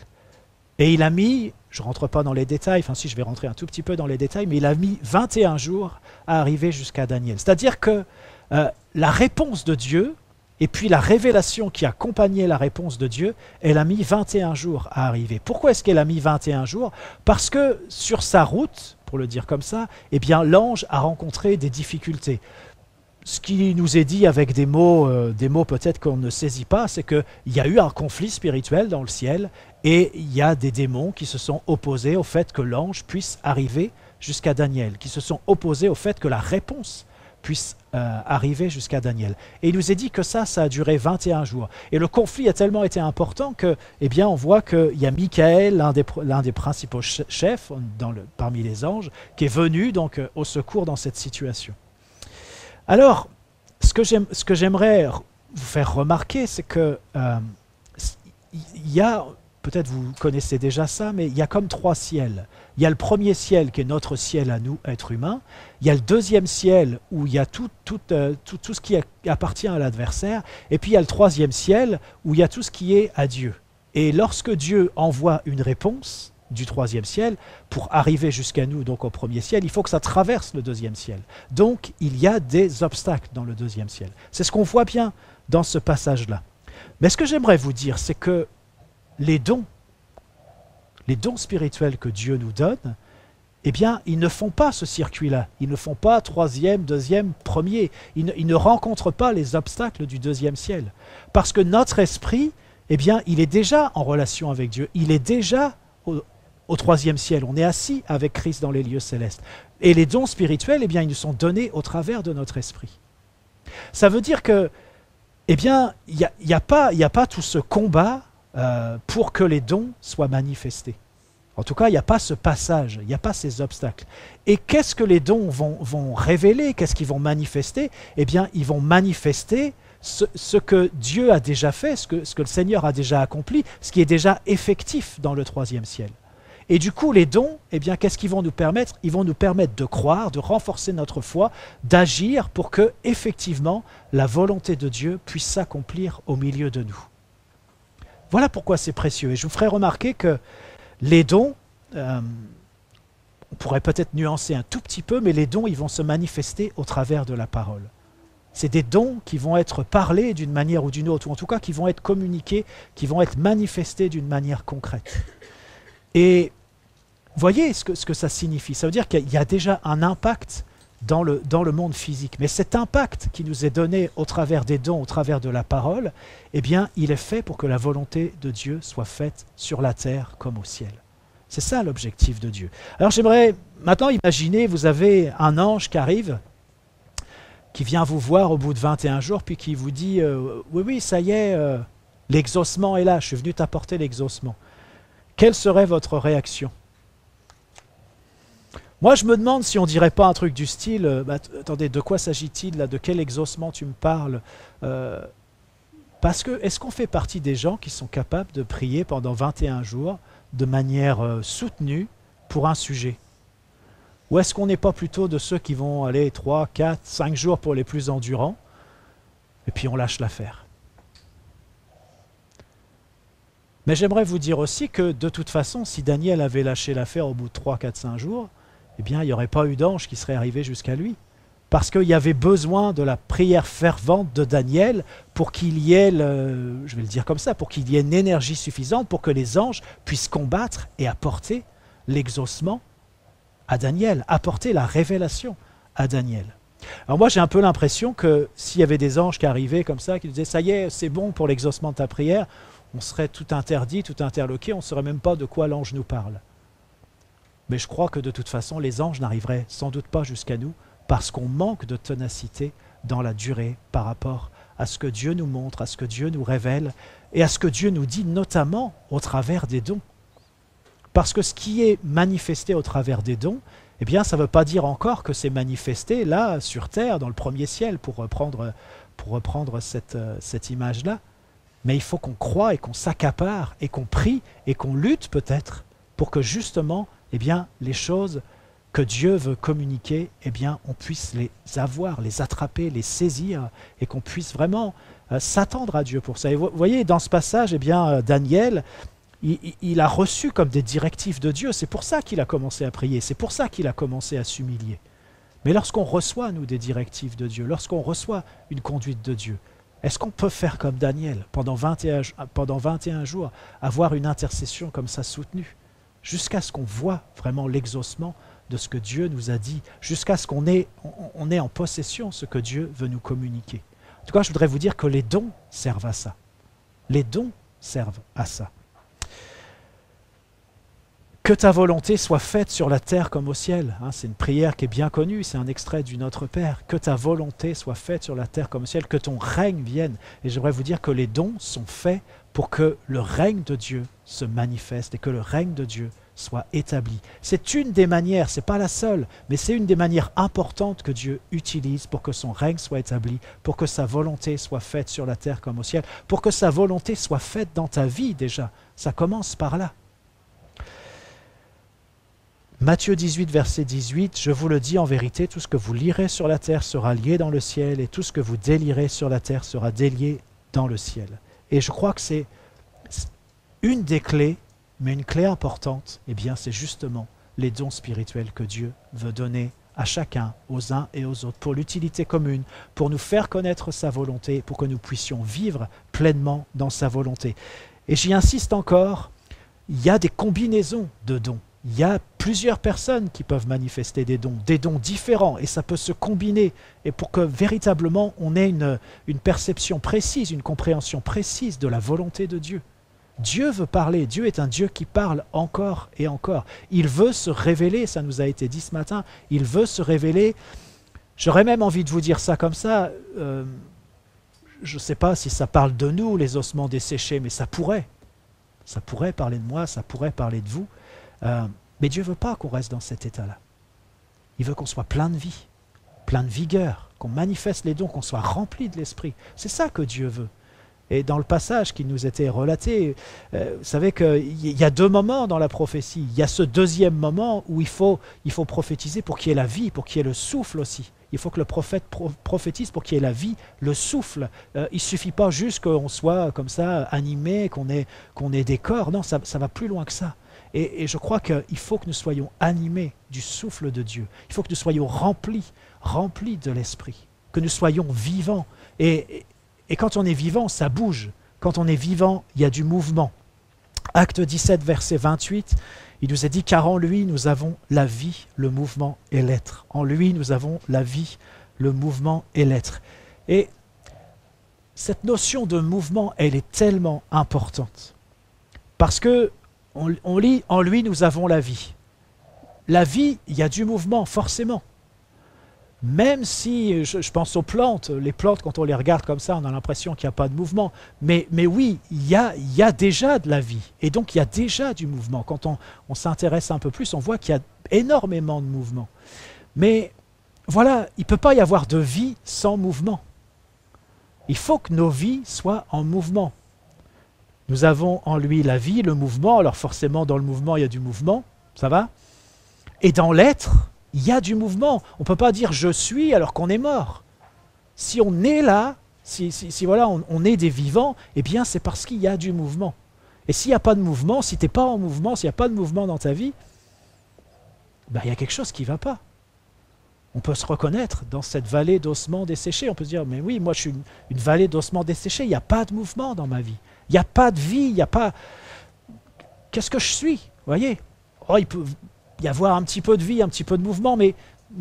Et il a mis, je ne rentre pas dans les détails, enfin si je vais rentrer un tout petit peu dans les détails, mais il a mis 21 jours à arriver jusqu'à Daniel. C'est-à-dire que la réponse de Dieu Et puis la révélation qui accompagnait la réponse de Dieu, elle a mis 21 jours à arriver. Pourquoi est-ce qu'elle a mis 21 jours? Parce que sur sa route, pour le dire comme ça, eh bien l'ange a rencontré des difficultés. Ce qui nous est dit avec des mots peut-être qu'on ne saisit pas, c'est qu'il y a eu un conflit spirituel dans le ciel et il y a des démons qui se sont opposés au fait que l'ange puisse arriver jusqu'à Daniel, qui se sont opposés au fait que la réponse puisse arriver jusqu'à Daniel. Et il nous est dit que ça a duré 21 jours. Et le conflit a tellement été important que, eh bien, on voit qu'il y a Michael, l'un des principaux chefs parmi les anges, qui est venu donc au secours dans cette situation. Alors, ce que j'aimerais vous faire remarquer, c'est que il y a, peut-être vous connaissez déjà ça, mais il y a comme 3 ciels. Il y a le premier ciel qui est notre ciel à nous, êtres humains. Il y a le deuxième ciel où il y a tout ce qui appartient à l'adversaire. Et puis il y a le troisième ciel où il y a tout ce qui est à Dieu. Et lorsque Dieu envoie une réponse du troisième ciel pour arriver jusqu'à nous, donc au premier ciel, il faut que ça traverse le deuxième ciel. Donc il y a des obstacles dans le deuxième ciel. C'est ce qu'on voit bien dans ce passage-là. Mais ce que j'aimerais vous dire, c'est que les dons spirituels que Dieu nous donne, eh bien, ils ne font pas ce circuit-là. Ils ne font pas troisième, deuxième, premier. Ils ne rencontrent pas les obstacles du deuxième ciel. Parce que notre esprit, eh bien, il est déjà en relation avec Dieu. Il est déjà au troisième ciel. On est assis avec Christ dans les lieux célestes. Et les dons spirituels, eh bien, ils nous sont donnés au travers de notre esprit. Ça veut dire que, eh bien, il n'y a pas tout ce combat pour que les dons soient manifestés. En tout cas, il n'y a pas ce passage, il n'y a pas ces obstacles. Et qu'est-ce que les dons vont révéler? Qu'est-ce qu'ils vont manifester? Eh bien, ils vont manifester ce que Dieu a déjà fait, ce que le Seigneur a déjà accompli, ce qui est déjà effectif dans le troisième ciel. Et du coup, les dons, eh bien, qu'est-ce qu'ils vont nous permettre? Ils vont nous permettre de croire, de renforcer notre foi, d'agir pour que, effectivement, la volonté de Dieu puisse s'accomplir au milieu de nous. Voilà pourquoi c'est précieux. Et je vous ferai remarquer que les dons, on pourrait peut-être nuancer un tout petit peu, mais les dons, ils vont se manifester au travers de la parole. C'est des dons qui vont être parlés d'une manière ou d'une autre, ou en tout cas qui vont être communiqués, qui vont être manifestés d'une manière concrète. Et voyez ce que ça signifie. Ça veut dire qu'il y a déjà un impact dans le monde physique. Mais cet impact qui nous est donné au travers des dons, au travers de la parole, eh bien, il est fait pour que la volonté de Dieu soit faite sur la terre comme au ciel. C'est ça l'objectif de Dieu. Alors j'aimerais maintenant imaginer, vous avez un ange qui arrive, qui vient vous voir au bout de 21 jours, puis qui vous dit oui, ça y est, l'exaucement est là, je suis venu t'apporter l'exaucement. Quelle serait votre réaction? Moi, je me demande si on ne dirait pas un truc du style attendez, de quoi s'agit-il là? De quel exaucement tu me parles? Parce que, est-ce qu'on fait partie des gens qui sont capables de prier pendant 21 jours de manière soutenue pour un sujet? Ou est-ce qu'on n'est pas plutôt de ceux qui vont aller 3, 4, 5 jours pour les plus endurants, et puis on lâche l'affaire? Mais j'aimerais vous dire aussi que, de toute façon, si Daniel avait lâché l'affaire au bout de 3, 4, 5 jours, eh bien, il n'y aurait pas eu d'ange qui serait arrivé jusqu'à lui. Parce qu'il y avait besoin de la prière fervente de Daniel pour qu'il y ait, je vais le dire comme ça, pour qu'il y ait une énergie suffisante pour que les anges puissent combattre et apporter l'exaucement à Daniel, apporter la révélation à Daniel. Alors moi, j'ai un peu l'impression que s'il y avait des anges qui arrivaient comme ça, qui disaient « ça y est, c'est bon pour l'exaucement de ta prière », on serait tout interdit, tout interloqué, on ne saurait même pas de quoi l'ange nous parle. Mais je crois que de toute façon, les anges n'arriveraient sans doute pas jusqu'à nous parce qu'on manque de ténacité dans la durée par rapport à ce que Dieu nous montre, à ce que Dieu nous révèle et à ce que Dieu nous dit notamment au travers des dons. Parce que ce qui est manifesté au travers des dons, eh bien, ça ne veut pas dire encore que c'est manifesté là, sur terre, dans le premier ciel, pour reprendre cette image-là. Mais il faut qu'on croie et qu'on s'accapare et qu'on prie et qu'on lutte peut-être pour que justement, eh bien, les choses que Dieu veut communiquer, eh bien, on puisse les avoir, les attraper, les saisir et qu'on puisse vraiment s'attendre à Dieu pour ça. Et vous voyez, dans ce passage, eh bien, Daniel, il a reçu comme des directives de Dieu. C'est pour ça qu'il a commencé à prier, c'est pour ça qu'il a commencé à s'humilier. Mais lorsqu'on reçoit, nous, des directives de Dieu, lorsqu'on reçoit une conduite de Dieu, Est-ce qu'on peut faire comme Daniel pendant 21 jours, avoir une intercession comme ça soutenue, jusqu'à ce qu'on voit vraiment l'exaucement de ce que Dieu nous a dit, jusqu'à ce qu'on ait en possession ce que Dieu veut nous communiquer. En tout cas, je voudrais vous dire que les dons servent à ça. Les dons servent à ça. Que ta volonté soit faite sur la terre comme au ciel. C'est une prière qui est bien connue, c'est un extrait du Notre Père. Que ta volonté soit faite sur la terre comme au ciel, que ton règne vienne. Et j'aimerais vous dire que les dons sont faits pour que le règne de Dieu se manifeste et que le règne de Dieu soit établi. C'est une des manières, ce n'est pas la seule, mais c'est une des manières importantes que Dieu utilise pour que son règne soit établi, pour que sa volonté soit faite sur la terre comme au ciel, pour que sa volonté soit faite dans ta vie déjà. Ça commence par là. Matthieu 18, verset 18, « Je vous le dis en vérité, tout ce que vous lirez sur la terre sera lié dans le ciel, et tout ce que vous délierez sur la terre sera délié dans le ciel. » Et je crois que c'est une des clés, mais une clé importante, eh bien c'est justement les dons spirituels que Dieu veut donner à chacun, aux uns et aux autres, pour l'utilité commune, pour nous faire connaître sa volonté, pour que nous puissions vivre pleinement dans sa volonté. Et j'y insiste encore, il y a des combinaisons de dons. Il y a plusieurs personnes qui peuvent manifester des dons différents, et ça peut se combiner, et pour que véritablement on ait une perception précise, une compréhension précise de la volonté de Dieu. Dieu veut parler, Dieu est un Dieu qui parle encore et encore. Il veut se révéler, ça nous a été dit ce matin, il veut se révéler. J'aurais même envie de vous dire ça comme ça, je ne sais pas si ça parle de nous, les ossements desséchés, mais ça pourrait parler de moi, ça pourrait parler de vous. Mais Dieu ne veut pas qu'on reste dans cet état-là. Il veut qu'on soit plein de vie, plein de vigueur, qu'on manifeste les dons, qu'on soit rempli de l'Esprit. C'est ça que Dieu veut. Et dans le passage qui nous était relaté, vous savez qu'il y a deux moments dans la prophétie. Il y a ce deuxième moment où il faut prophétiser pour qu'il y ait la vie, pour qu'il y ait le souffle aussi. Il faut que le prophète prophétise pour qu'il y ait la vie, le souffle. Il ne suffit pas juste qu'on soit comme ça animé, qu'on ait des corps. Non, ça va plus loin que ça. Et je crois qu'il faut que nous soyons animés du souffle de Dieu. Il faut que nous soyons remplis de l'Esprit, que nous soyons vivants. Et quand on est vivant, ça bouge. Quand on est vivant, il y a du mouvement. Acte 17, verset 28, il nous est dit « Car en lui, nous avons la vie, le mouvement et l'être. En lui, nous avons la vie, le mouvement et l'être. » Et cette notion de mouvement, elle est tellement importante. Parce que on lit « En lui, nous avons la vie ». La vie, il y a du mouvement, forcément. Même si, je pense aux plantes, les plantes, quand on les regarde comme ça, on a l'impression qu'il n'y a pas de mouvement. Mais oui, il y a déjà de la vie. Et donc, il y a déjà du mouvement. Quand on s'intéresse un peu plus, on voit qu'il y a énormément de mouvement. Mais voilà, il ne peut pas y avoir de vie sans mouvement. Il faut que nos vies soient en mouvement. Nous avons en lui la vie, le mouvement. Alors forcément, dans le mouvement, il y a du mouvement. Ça va? Et dans l'être, il y a du mouvement. On ne peut pas dire « je suis » alors qu'on est mort. Si on est là, si voilà, on est des vivants, eh bien c'est parce qu'il y a du mouvement. Et s'il n'y a pas de mouvement, si tu n'es pas en mouvement, s'il n'y a pas de mouvement dans ta vie, ben, il y a quelque chose qui ne va pas. On peut se reconnaître dans cette vallée d'ossements desséchés. On peut se dire « mais oui, moi je suis une vallée d'ossements desséchés, il n'y a pas de mouvement dans ma vie. Il n'y a pas de vie, il n'y a pas... Qu'est-ce que je suis ?» Vous voyez? Oh, il peut y avoir un petit peu de vie, un petit peu de mouvement, mais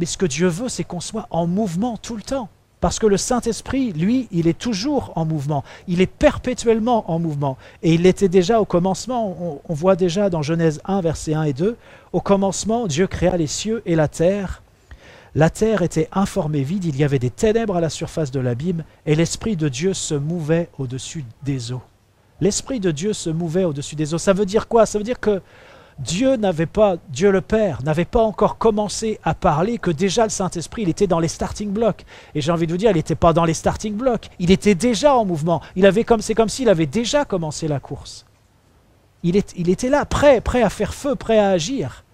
ce que Dieu veut, c'est qu'on soit en mouvement tout le temps. Parce que le Saint-Esprit, lui, il est toujours en mouvement. Il est perpétuellement en mouvement. Et il l'était déjà au commencement. On voit déjà dans Genèse 1, versets 1 et 2, « Au commencement, Dieu créa les cieux et la terre. La terre était informée vide, il y avait des ténèbres à la surface de l'abîme, et l'Esprit de Dieu se mouvait au-dessus des eaux. » L'Esprit de Dieu se mouvait au-dessus des eaux. Ça veut dire quoi? Ça veut dire que Dieu le Père n'avait pas encore commencé à parler, que déjà le Saint-Esprit, il était dans les starting blocks. Et j'ai envie de vous dire, il n'était pas dans les starting blocks, il était déjà en mouvement. C'est comme s'il avait déjà commencé la course. Il était là, prêt à faire feu, prêt à agir.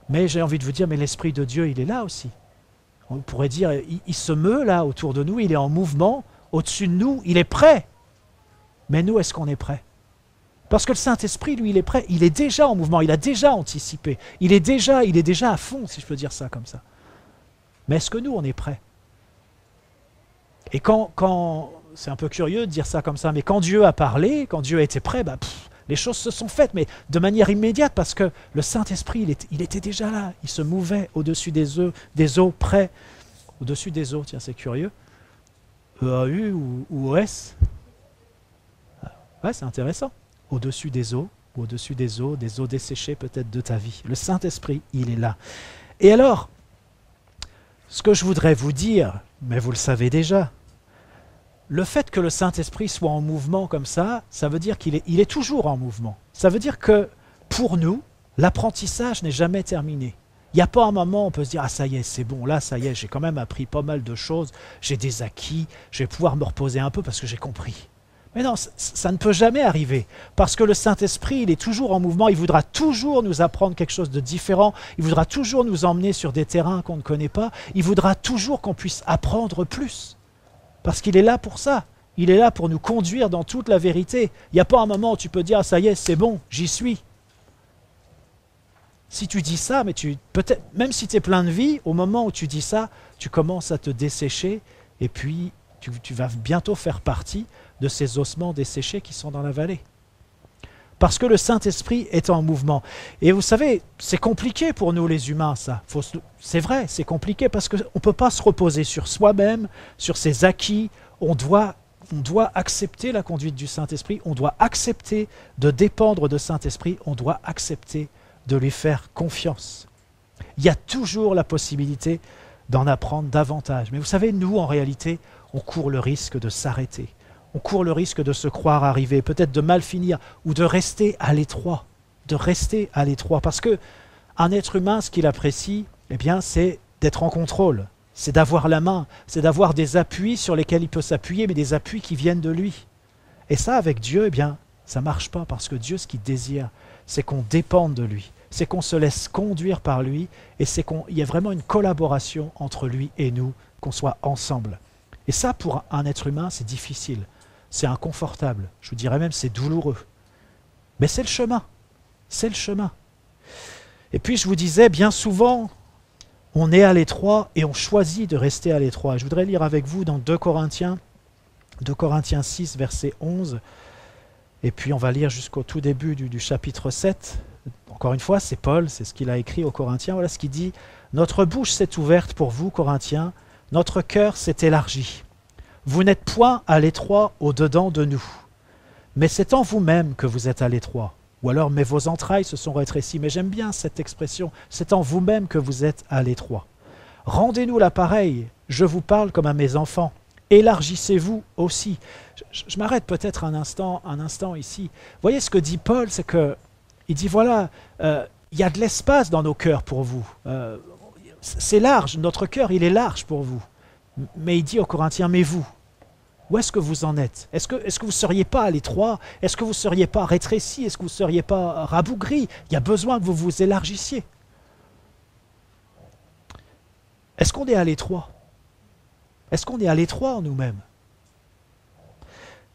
Mais j'ai envie de vous dire, mais l'Esprit de Dieu, il est là aussi. On pourrait dire, il se meut là autour de nous, il est en mouvement, au-dessus de nous, il est prêt. Mais nous, est-ce qu'on est prêt? Parce que le Saint-Esprit, lui, il est prêt, il est déjà en mouvement, il a déjà anticipé, il est déjà à fond, si je peux dire ça comme ça. Mais est-ce que nous, on est prêts? Et quand c'est un peu curieux de dire ça comme ça, mais quand Dieu a parlé, quand Dieu a été prêt, les choses se sont faites, mais de manière immédiate, parce que le Saint-Esprit, il était déjà là, il se mouvait au-dessus des eaux, près, au-dessus des eaux, tiens, c'est curieux, EAU ou OS, ouais, c'est intéressant, au-dessus des eaux, ou au-dessus des eaux desséchées peut-être de ta vie. Le Saint-Esprit, il est là. Et alors, ce que je voudrais vous dire, mais vous le savez déjà, le fait que le Saint-Esprit soit en mouvement comme ça veut dire qu'il est toujours en mouvement. Ça veut dire que, pour nous, l'apprentissage n'est jamais terminé. Il n'y a pas un moment où on peut se dire « Ah, ça y est, c'est bon, là, ça y est, j'ai quand même appris pas mal de choses, j'ai des acquis, je vais pouvoir me reposer un peu parce que j'ai compris. » Mais non, ça ne peut jamais arriver, parce que le Saint-Esprit, il est toujours en mouvement, il voudra toujours nous apprendre quelque chose de différent, il voudra toujours nous emmener sur des terrains qu'on ne connaît pas, il voudra toujours qu'on puisse apprendre plus, parce qu'il est là pour ça, il est là pour nous conduire dans toute la vérité. Il n'y a pas un moment où tu peux dire « Ah, ça y est, c'est bon, j'y suis ». Si tu dis ça, mais peut-être, même si tu es plein de vie, au moment où tu dis ça, tu commences à te dessécher, et puis tu vas bientôt faire partie de ces ossements desséchés qui sont dans la vallée. Parce que le Saint-Esprit est en mouvement. Et vous savez, c'est compliqué pour nous les humains, ça. C'est vrai, c'est compliqué parce qu'on ne peut pas se reposer sur soi-même, sur ses acquis. On doit accepter la conduite du Saint-Esprit, on doit accepter de dépendre de Saint-Esprit, on doit accepter de lui faire confiance. Il y a toujours la possibilité d'en apprendre davantage. Mais vous savez, nous, en réalité, on court le risque de s'arrêter. On court le risque de se croire arrivé, peut-être de mal finir, ou de rester à l'étroit. Parce que un être humain, ce qu'il apprécie, eh bien, c'est d'être en contrôle. C'est d'avoir la main, c'est d'avoir des appuis sur lesquels il peut s'appuyer, mais des appuis qui viennent de lui. Et ça, avec Dieu, eh bien, ça ne marche pas, parce que Dieu, ce qu'il désire, c'est qu'on dépende de lui, c'est qu'on se laisse conduire par lui, et c'est qu'il y ait vraiment une collaboration entre lui et nous, qu'on soit ensemble. Et ça, pour un être humain, c'est difficile. C'est inconfortable, je vous dirais même c'est douloureux. Mais c'est le chemin, c'est le chemin. Et puis je vous disais, bien souvent, on est à l'étroit et on choisit de rester à l'étroit. Je voudrais lire avec vous dans 2 Corinthiens 6, verset 11, et puis on va lire jusqu'au tout début du chapitre 7. Encore une fois, c'est Paul, c'est ce qu'il a écrit aux Corinthiens. Voilà ce qu'il dit. « Notre bouche s'est ouverte pour vous, Corinthiens, notre cœur s'est élargi. Vous n'êtes point à l'étroit au-dedans de nous, mais c'est en vous-même que vous êtes à l'étroit. Ou alors, mais vos entrailles se sont rétrécies. » Mais j'aime bien cette expression. C'est en vous-même que vous êtes à l'étroit. Rendez-nous l'appareil. Je vous parle comme à mes enfants. Élargissez-vous aussi. Je m'arrête peut-être un instant ici. Vous voyez ce que dit Paul, c'est que il dit voilà, il y a de l'espace dans nos cœurs pour vous. C'est large. Notre cœur, il est large pour vous. Mais il dit aux Corinthiens, mais vous, où est-ce que vous en êtes? Est-ce que vous ne seriez pas à l'étroit? Est-ce que vous ne seriez pas rétréci? Est-ce que vous ne seriez pas rabougri? Il y a besoin que vous vous élargissiez. Est-ce qu'on est à l'étroit? Est-ce qu'on est à l'étroit en nous-mêmes?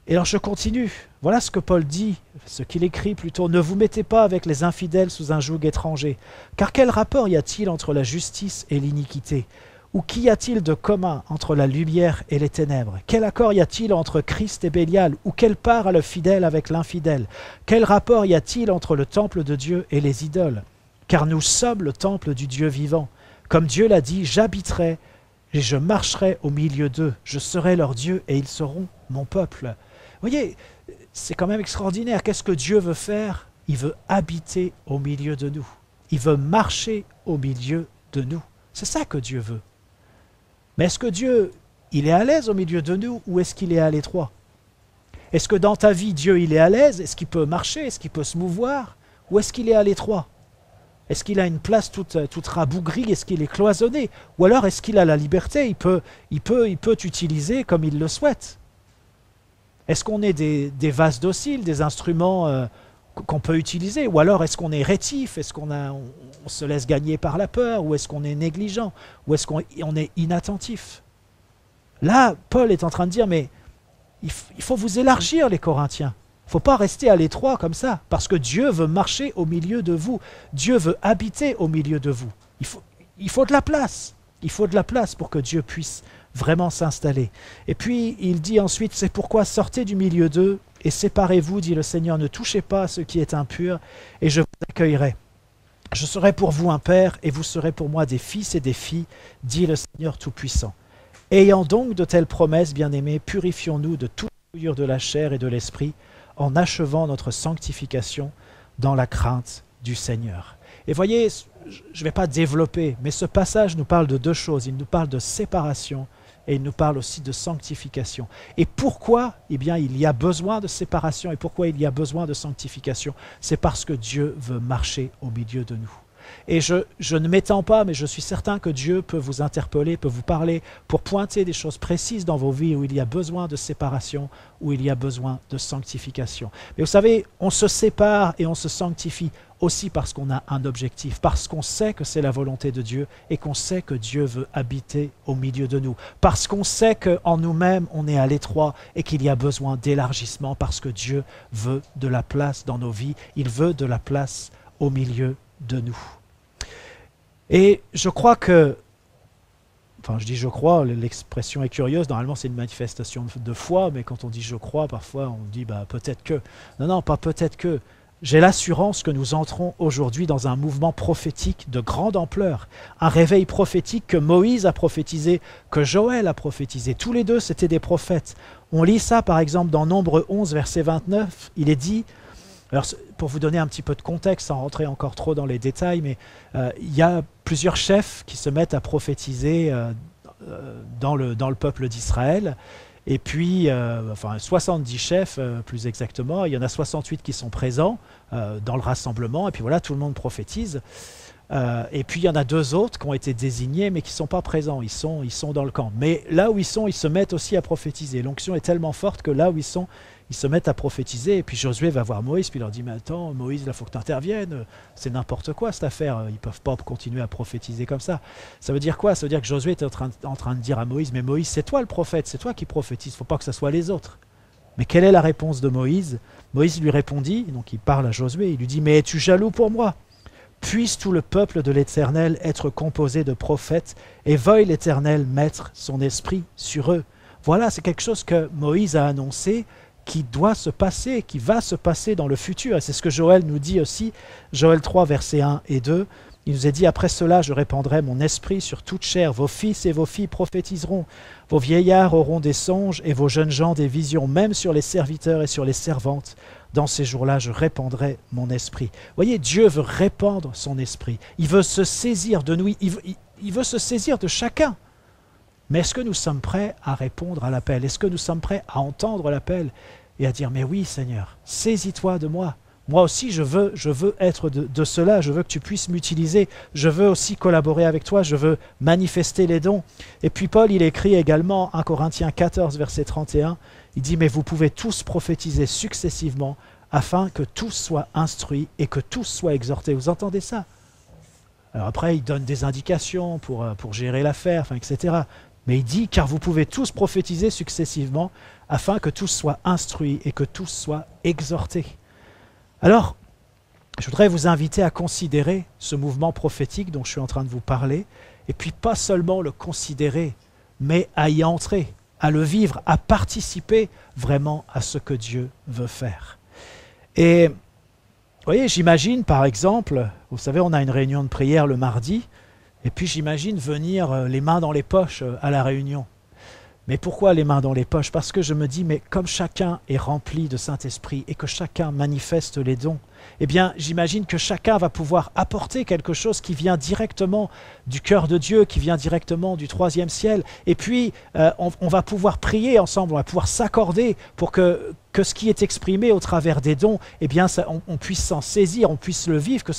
Et alors je continue. Voilà ce que Paul dit, ce qu'il écrit plutôt. « Ne vous mettez pas avec les infidèles sous un joug étranger, car quel rapport y a-t-il entre la justice et l'iniquité? Ou qu'y a-t-il de commun entre la lumière et les ténèbres? Quel accord y a-t-il entre Christ et Bélial? Ou quelle part a le fidèle avec l'infidèle? Quel rapport y a-t-il entre le temple de Dieu et les idoles? Car nous sommes le temple du Dieu vivant. Comme Dieu l'a dit, j'habiterai et je marcherai au milieu d'eux. Je serai leur Dieu et ils seront mon peuple. » Vous voyez, c'est quand même extraordinaire. Qu'est-ce que Dieu veut faire? Il veut habiter au milieu de nous. Il veut marcher au milieu de nous. C'est ça que Dieu veut. Mais est-ce que Dieu, il est à l'aise au milieu de nous ou est-ce qu'il est à l'étroit? Est-ce que dans ta vie, Dieu, il est à l'aise? Est-ce qu'il peut marcher? Est-ce qu'il peut se mouvoir? Ou est-ce qu'il est à l'étroit? Est-ce qu'il a une place toute rabougrie? Est-ce qu'il est cloisonné? Ou alors est-ce qu'il a la liberté? Il peut t'utiliser comme il le souhaite. Est-ce qu'on est des vases dociles, des instruments qu'on peut utiliser? Ou alors est-ce qu'on est rétif? Est-ce qu'on on se laisse gagner par la peur? Ou est-ce qu'on est négligent? Ou est-ce qu'on est inattentif? Là, Paul est en train de dire, mais il faut vous élargir les Corinthiens. Il ne faut pas rester à l'étroit comme ça, parce que Dieu veut marcher au milieu de vous. Dieu veut habiter au milieu de vous. Il faut de la place. Il faut de la place pour que Dieu puisse vraiment s'installer. Et puis il dit ensuite, c'est pourquoi sortez du milieu d'eux et séparez-vous, dit le Seigneur, ne touchez pas à ce qui est impur, et je vous accueillerai. Je serai pour vous un père, et vous serez pour moi des fils et des filles, dit le Seigneur Tout-Puissant. Ayant donc de telles promesses, bien-aimés, purifions-nous de toute souillure de la chair et de l'esprit, en achevant notre sanctification dans la crainte du Seigneur. Et voyez, je ne vais pas développer, mais ce passage nous parle de deux choses. Il nous parle de séparation et il nous parle aussi de sanctification. Et pourquoi? Eh bien, il y a besoin de séparation et pourquoi il y a besoin de sanctification? C'est parce que Dieu veut marcher au milieu de nous. Et je ne m'étends pas, mais je suis certain que Dieu peut vous interpeller, peut vous parler pour pointer des choses précises dans vos vies où il y a besoin de séparation, où il y a besoin de sanctification. Mais vous savez, on se sépare et on se sanctifie aussi parce qu'on a un objectif, parce qu'on sait que c'est la volonté de Dieu et qu'on sait que Dieu veut habiter au milieu de nous, parce qu'on sait qu'en nous-mêmes, on est à l'étroit et qu'il y a besoin d'élargissement, parce que Dieu veut de la place dans nos vies, il veut de la place au milieu de nous. Et je crois que, enfin je dis je crois, l'expression est curieuse, normalement c'est une manifestation de foi, mais quand on dit je crois, parfois on dit bah, peut-être que. Non, non, pas peut-être que. J'ai l'assurance que nous entrons aujourd'hui dans un mouvement prophétique de grande ampleur, un réveil prophétique que Moïse a prophétisé, que Joël a prophétisé. Tous les deux, c'était des prophètes. On lit ça, par exemple, dans Nombre 11, verset 29. Il est dit, alors pour vous donner un petit peu de contexte, sans rentrer encore trop dans les détails, mais il y a plusieurs chefs qui se mettent à prophétiser dans le peuple d'Israël. Et puis, 70 chefs, plus exactement, il y en a 68 qui sont présents dans le rassemblement, et puis voilà, tout le monde prophétise. Et puis, il y en a 2 autres qui ont été désignés, mais qui ne sont pas présents, ils sont dans le camp. Mais là où ils sont, ils se mettent aussi à prophétiser. L'onction est tellement forte que là où ils sont, ils se mettent à prophétiser, et puis Josué va voir Moïse, puis il leur dit « Mais attends, Moïse, là, il faut que tu interviennes, c'est n'importe quoi cette affaire, ils ne peuvent pas continuer à prophétiser comme ça. » Ça veut dire quoi? Ça veut dire que Josué est en train de dire à Moïse « Mais Moïse, c'est toi le prophète, c'est toi qui prophétise, il ne faut pas que ce soit les autres. » Mais quelle est la réponse de Moïse? Moïse lui répondit, donc il parle à Josué, il lui dit « Mais es-tu jaloux pour moi? Puisse tout le peuple de l'Éternel être composé de prophètes, et veuille l'Éternel mettre son esprit sur eux. » Voilà, c'est quelque chose que Moïse a annoncé, qui doit se passer, qui va se passer dans le futur. Et c'est ce que Joël nous dit aussi, Joël 3, versets 1 et 2. Il nous est dit, après cela, je répandrai mon esprit sur toute chair. Vos fils et vos filles prophétiseront. Vos vieillards auront des songes et vos jeunes gens des visions, même sur les serviteurs et sur les servantes. Dans ces jours-là, je répandrai mon esprit. Vous voyez, Dieu veut répandre son esprit. Il veut se saisir de nous. Il veut se saisir de chacun. Mais est-ce que nous sommes prêts à répondre à l'appel? Est-ce que nous sommes prêts à entendre l'appel et à dire, mais oui Seigneur, saisis-toi de moi. Moi aussi, je veux être de cela, je veux que tu puisses m'utiliser, je veux aussi collaborer avec toi, je veux manifester les dons. Et puis Paul, il écrit également, 1 Corinthiens 14, verset 31, il dit, mais vous pouvez tous prophétiser successivement, afin que tous soient instruits et que tous soient exhortés. Vous entendez ça? Alors après, il donne des indications pour gérer l'affaire, etc. Mais il dit, car vous pouvez tous prophétiser successivement, afin que tous soient instruits et que tous soient exhortés. Alors, je voudrais vous inviter à considérer ce mouvement prophétique dont je suis en train de vous parler, et puis pas seulement le considérer, mais à y entrer, à le vivre, à participer vraiment à ce que Dieu veut faire. Et vous voyez, j'imagine par exemple, vous savez, on a une réunion de prière le mardi, et puis j'imagine venir les mains dans les poches à la réunion. Mais pourquoi les mains dans les poches? Parce que je me dis, mais comme chacun est rempli de Saint-Esprit et que chacun manifeste les dons, eh bien, j'imagine que chacun va pouvoir apporter quelque chose qui vient directement du cœur de Dieu, qui vient directement du troisième ciel. Et puis, on va pouvoir prier ensemble, on va pouvoir s'accorder pour que ce qui est exprimé au travers des dons, eh bien, on puisse s'en saisir, on puisse le vivre, que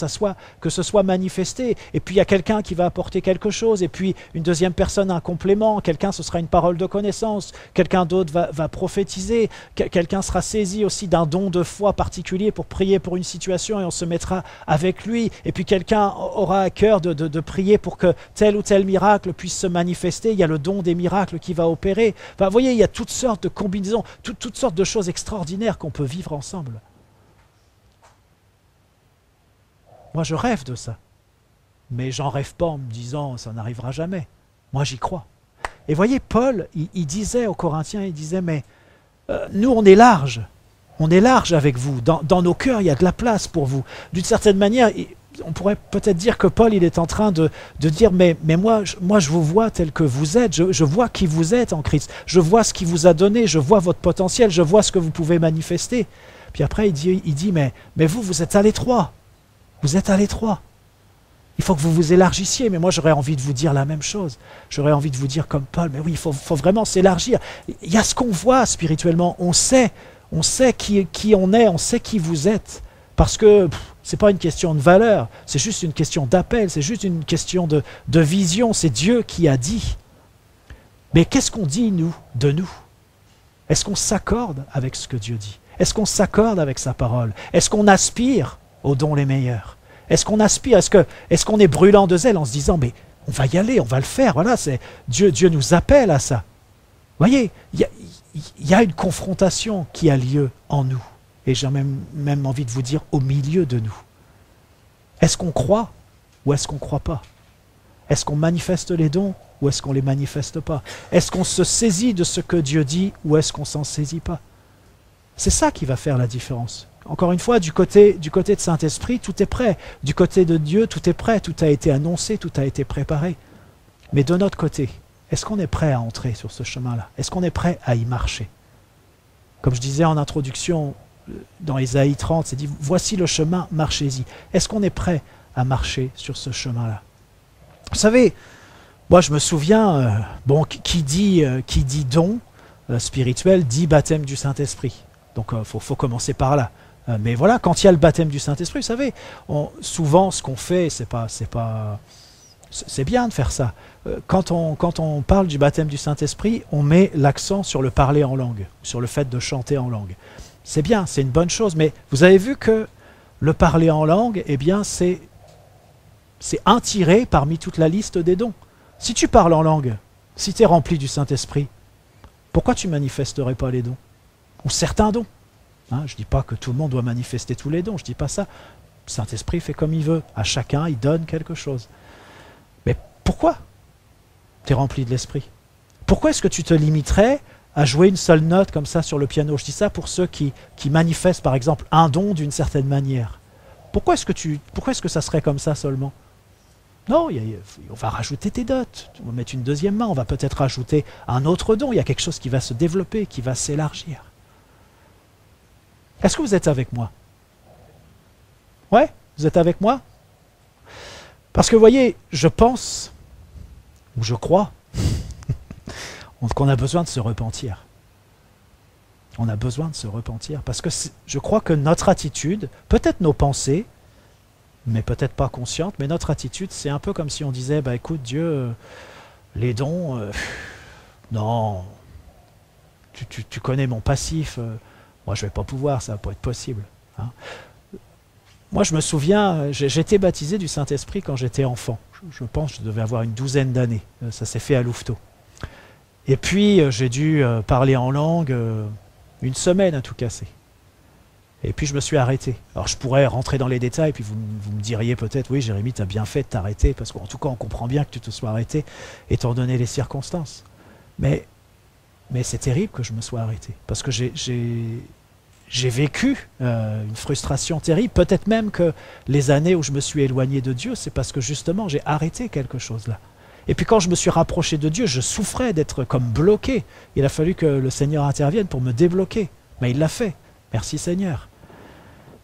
ce soit manifesté. Et puis, il y a quelqu'un qui va apporter quelque chose, et puis une deuxième personne un complément, quelqu'un, ce sera une parole de connaissance, quelqu'un d'autre va prophétiser, quelqu'un sera saisi aussi d'un don de foi particulier pour prier pour une situation, et on se mettra avec lui. Et puis, quelqu'un aura à cœur de prier pour que tel ou tel miracle puisse se manifester. Il y a le don des miracles qui va opérer. Enfin, vous voyez, il y a toutes sortes de combinaisons, toutes sortes de choses extraordinaires qu'on peut vivre ensemble. Moi, je rêve de ça. Mais j'en rêve pas en me disant « ça n'arrivera jamais ». Moi, j'y crois. Et voyez, Paul, il disait aux Corinthiens, il disait, mais nous, on est large. On est large avec vous. Dans nos cœurs, il y a de la place pour vous. D'une certaine manière, on pourrait peut-être dire que Paul, il est en train de dire, mais moi, je vous vois tel que vous êtes. Je vois qui vous êtes en Christ. Je vois ce qu'il vous a donné. Je vois votre potentiel. Je vois ce que vous pouvez manifester. Puis après, il dit mais vous êtes à l'étroit. Vous êtes à l'étroit. Il faut que vous vous élargissiez. Mais moi, j'aurais envie de vous dire la même chose. J'aurais envie de vous dire comme Paul, mais oui, il faut vraiment s'élargir. Il y a ce qu'on voit spirituellement. On sait qui on est, on sait qui vous êtes. Parce que ce n'est pas une question de valeur, c'est juste une question d'appel, c'est juste une question de vision. C'est Dieu qui a dit. Mais qu'est-ce qu'on dit, nous, de nous? Est-ce qu'on s'accorde avec ce que Dieu dit? Est-ce qu'on s'accorde avec sa parole? Est-ce qu'on aspire aux dons les meilleurs? Est-ce qu'on aspire? Est-ce qu'on est brûlant de zèle en se disant, mais on va y aller, on va le faire, voilà, Dieu nous appelle à ça. Vous voyez, il y a une confrontation qui a lieu en nous. Et j'ai même envie de vous dire, au milieu de nous. Est-ce qu'on croit ou est-ce qu'on ne croit pas? Est-ce qu'on manifeste les dons ou est-ce qu'on ne les manifeste pas? Est-ce qu'on se saisit de ce que Dieu dit ou est-ce qu'on ne s'en saisit pas? C'est ça qui va faire la différence. Encore une fois, du côté de Saint-Esprit, tout est prêt. Du côté de Dieu, tout est prêt. Tout a été annoncé, tout a été préparé. Mais de notre côté, est-ce qu'on est prêt à entrer sur ce chemin-là? Est-ce qu'on est prêt à y marcher? Comme je disais en introduction, dans Ésaïe 30, c'est dit, voici le chemin, marchez-y. Est-ce qu'on est prêt à marcher sur ce chemin-là? Vous savez, moi je me souviens, qui dit don spirituel, dit baptême du Saint-Esprit. Donc faut commencer par là. Mais voilà, quand il y a le baptême du Saint-Esprit, vous savez, souvent ce qu'on fait, c'est bien de faire ça. Quand on parle du baptême du Saint-Esprit, on met l'accent sur le parler en langue, sur le fait de chanter en langue. C'est bien, c'est une bonne chose, mais vous avez vu que le parler en langue, eh bien, c'est un tiré parmi toute la liste des dons. Si tu parles en langue, si tu es rempli du Saint-Esprit, pourquoi tu ne manifesterais pas les dons? Ou certains dons. Hein, je ne dis pas que tout le monde doit manifester tous les dons, je ne dis pas ça. Le Saint-Esprit fait comme il veut. À chacun, il donne quelque chose. Mais pourquoi tu es rempli de l'Esprit? Pourquoi est-ce que tu te limiterais à jouer une seule note comme ça sur le piano? Je dis ça pour ceux qui manifestent par exemple un don d'une certaine manière. Pourquoi est-ce que ça serait comme ça seulement? Non, on va rajouter tes notes, on va mettre une deuxième main, on va peut-être rajouter un autre don, il y a quelque chose qui va se développer, qui va s'élargir. Est-ce que vous êtes avec moi? Ouais, vous êtes avec moi? Parce que vous voyez, je pense, ou je crois, qu'on a besoin de se repentir. On a besoin de se repentir parce que je crois que notre attitude, peut-être nos pensées, mais peut-être pas conscientes, mais notre attitude, c'est un peu comme si on disait, bah écoute Dieu, les dons, non, tu connais mon passif, moi je vais pas pouvoir, ça va pas être possible. Hein. Moi je me souviens, j'ai été baptisé du Saint-Esprit quand j'étais enfant. Je pense que je devais avoir une douzaine d'années. Ça s'est fait à Louveteaux. Et puis, j'ai dû parler en langue une semaine à tout casser. Et puis, je me suis arrêté. Alors, je pourrais rentrer dans les détails, puis vous me diriez peut-être, oui, Jérémy, tu as bien fait de t'arrêter, parce qu'en tout cas, on comprend bien que tu te sois arrêté, étant donné les circonstances. Mais c'est terrible que je me sois arrêté, parce que j'ai vécu une frustration terrible. Peut-être même que les années où je me suis éloigné de Dieu, c'est parce que justement, j'ai arrêté quelque chose là. Et puis quand je me suis rapproché de Dieu, je souffrais d'être comme bloqué. Il a fallu que le Seigneur intervienne pour me débloquer. Mais il l'a fait. Merci Seigneur.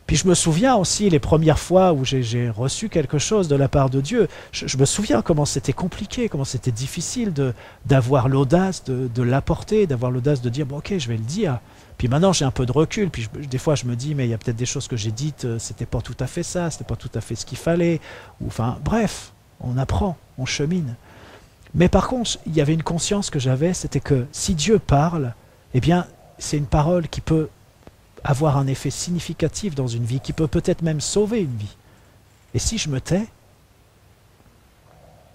Puis je me souviens aussi les premières fois où j'ai reçu quelque chose de la part de Dieu. Je me souviens comment c'était compliqué, comment c'était difficile d'avoir l'audace de l'apporter, d'avoir l'audace de dire bon, ok, je vais le dire. Puis maintenant j'ai un peu de recul. Puis des fois je me dis mais il y a peut-être des choses que j'ai dites, c'était pas tout à fait ça, c'était pas tout à fait ce qu'il fallait. Ou, enfin bref, on apprend, on chemine. Mais par contre, il y avait une conscience que j'avais, c'était que si Dieu parle, eh bien, c'est une parole qui peut avoir un effet significatif dans une vie, qui peut peut-être même sauver une vie. Et si je me tais,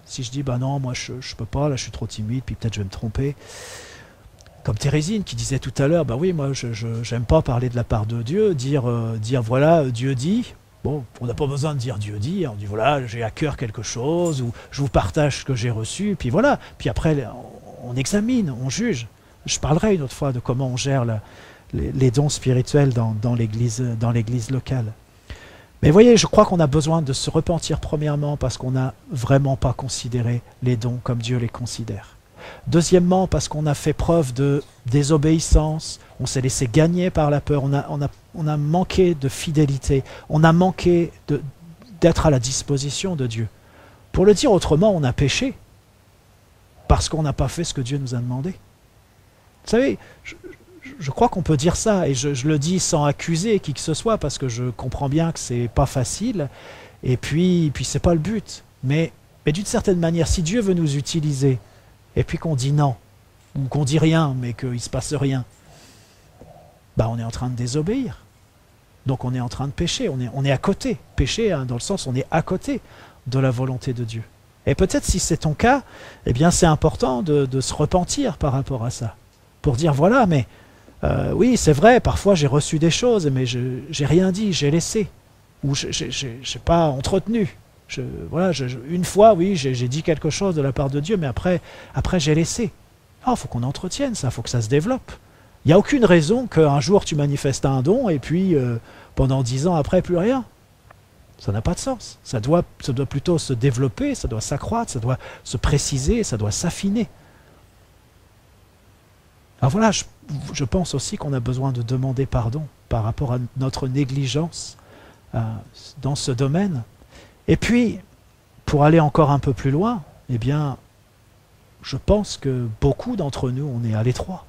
si je dis, bah non, moi je peux pas, là je suis trop timide, puis peut-être je vais me tromper. Comme Thérésine qui disait tout à l'heure, bah oui, moi je n'aime pas parler de la part de Dieu, dire voilà, Dieu dit. Bon, on n'a pas besoin de dire Dieu dit, on dit voilà, j'ai à cœur quelque chose, ou je vous partage ce que j'ai reçu, puis voilà. Puis après, on examine, on juge. Je parlerai une autre fois de comment on gère les dons spirituels dans l'église locale. Mais voyez, je crois qu'on a besoin de se repentir premièrement parce qu'on n'a vraiment pas considéré les dons comme Dieu les considère. Deuxièmement, parce qu'on a fait preuve de désobéissance, on s'est laissé gagner par la peur, on a manqué de fidélité, on a manqué d'être à la disposition de Dieu. Pour le dire autrement, on a péché parce qu'on n'a pas fait ce que Dieu nous a demandé. Vous savez, je crois qu'on peut dire ça, et je le dis sans accuser qui que ce soit, parce que je comprends bien que c'est pas facile, et puis c'est pas le but. Mais d'une certaine manière, si Dieu veut nous utiliser, et puis qu'on dit non, ou qu'on dit rien, mais qu'il ne se passe rien, bah on est en train de désobéir. Donc on est en train de pécher, on est à côté. Pécher, hein, dans le sens, on est à côté de la volonté de Dieu. Et peut-être si c'est ton cas, eh bien c'est important de se repentir par rapport à ça. Pour dire, voilà, mais oui, c'est vrai, parfois j'ai reçu des choses, mais j'ai rien dit, j'ai laissé. Ou je n'ai pas entretenu. Une fois, oui, j'ai dit quelque chose de la part de Dieu, mais après j'ai laissé. Il faut qu'on entretienne ça, il faut que ça se développe. Il n'y a aucune raison qu'un jour tu manifestes un don et puis pendant 10 ans après, plus rien. Ça n'a pas de sens. Ça doit plutôt se développer, ça doit s'accroître, ça doit se préciser, ça doit s'affiner. Alors voilà, je pense aussi qu'on a besoin de demander pardon par rapport à notre négligence dans ce domaine. Et puis, pour aller encore un peu plus loin, eh bien, je pense que beaucoup d'entre nous, on est à l'étroit.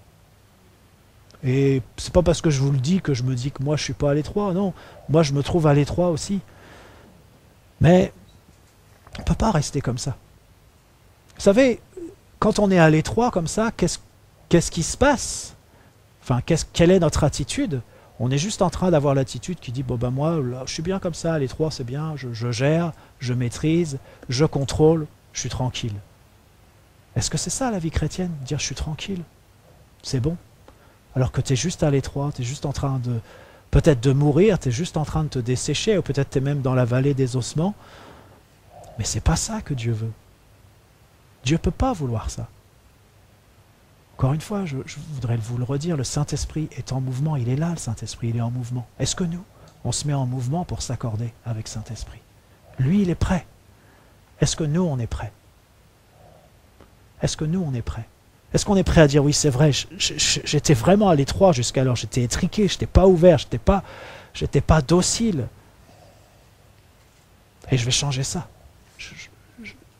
Et c'est pas parce que je vous le dis que je me dis que moi je suis pas à l'étroit, non. Moi je me trouve à l'étroit aussi. Mais on ne peut pas rester comme ça. Vous savez, quand on est à l'étroit comme ça, qu'est-ce qui se passe? Enfin, quelle est notre attitude? On est juste en train d'avoir l'attitude qui dit, bon ben moi, là, je suis bien comme ça, à l'étroit c'est bien, je gère, je maîtrise, je contrôle, je suis tranquille. Est-ce que c'est ça la vie chrétienne? Dire je suis tranquille, c'est bon? Alors que tu es juste à l'étroit, tu es juste en train de, peut-être de mourir, tu es juste en train de te dessécher, ou peut-être tu es même dans la vallée des ossements. Mais c'est pas ça que Dieu veut. Dieu ne peut pas vouloir ça. Encore une fois, je voudrais vous le redire, le Saint-Esprit est en mouvement, il est là le Saint-Esprit, il est en mouvement. Est-ce que nous, on se met en mouvement pour s'accorder avec Saint-Esprit? Lui, il est prêt. Est-ce que nous, on est prêts? Est-ce que nous, on est prêts? Est-ce qu'on est prêt à dire, oui, c'est vrai, j'étais vraiment à l'étroit jusqu'alors, j'étais étriqué, je n'étais pas ouvert, je n'étais pas docile. Et je vais changer ça.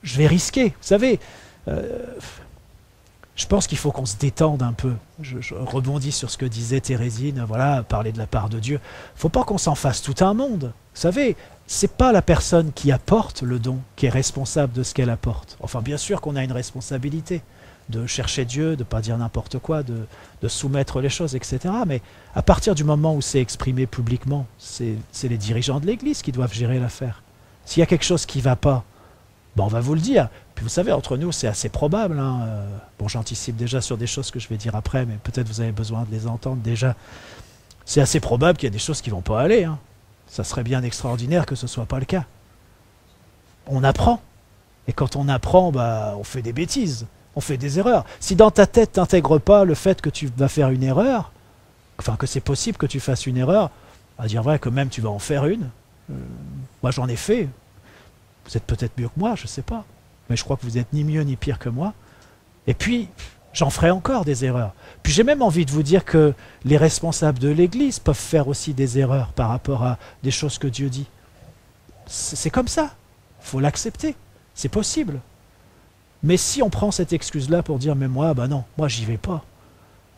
Je vais risquer. Vous savez, je pense qu'il faut qu'on se détende un peu. Je rebondis sur ce que disait Thérésine, voilà, parler de la part de Dieu. Il ne faut pas qu'on s'en fasse tout un monde. Vous savez, ce n'est pas la personne qui apporte le don qui est responsable de ce qu'elle apporte. Enfin, bien sûr qu'on a une responsabilité de chercher Dieu, de ne pas dire n'importe quoi, de soumettre les choses, etc. Mais à partir du moment où c'est exprimé publiquement, c'est les dirigeants de l'Église qui doivent gérer l'affaire. S'il y a quelque chose qui ne va pas, ben on va vous le dire. Puis vous savez, entre nous, c'est assez probable. Hein. Bon, j'anticipe déjà sur des choses que je vais dire après, mais peut-être vous avez besoin de les entendre déjà. C'est assez probable qu'il y a des choses qui ne vont pas aller. Hein. Ça serait bien extraordinaire que ce ne soit pas le cas. On apprend. Et quand on apprend, bah, on fait des bêtises. On fait des erreurs. Si dans ta tête, tu n'intègres pas le fait que tu vas faire une erreur, enfin que c'est possible que tu fasses une erreur, à dire vrai que même tu vas en faire une. Moi j'en ai fait. Vous êtes peut-être mieux que moi, je ne sais pas. Mais je crois que vous n'êtes ni mieux ni pire que moi. Et puis, j'en ferai encore des erreurs. Puis j'ai même envie de vous dire que les responsables de l'Église peuvent faire aussi des erreurs par rapport à des choses que Dieu dit. C'est comme ça. Il faut l'accepter. C'est possible. Mais si on prend cette excuse-là pour dire « mais moi, bah non, moi j'y vais pas.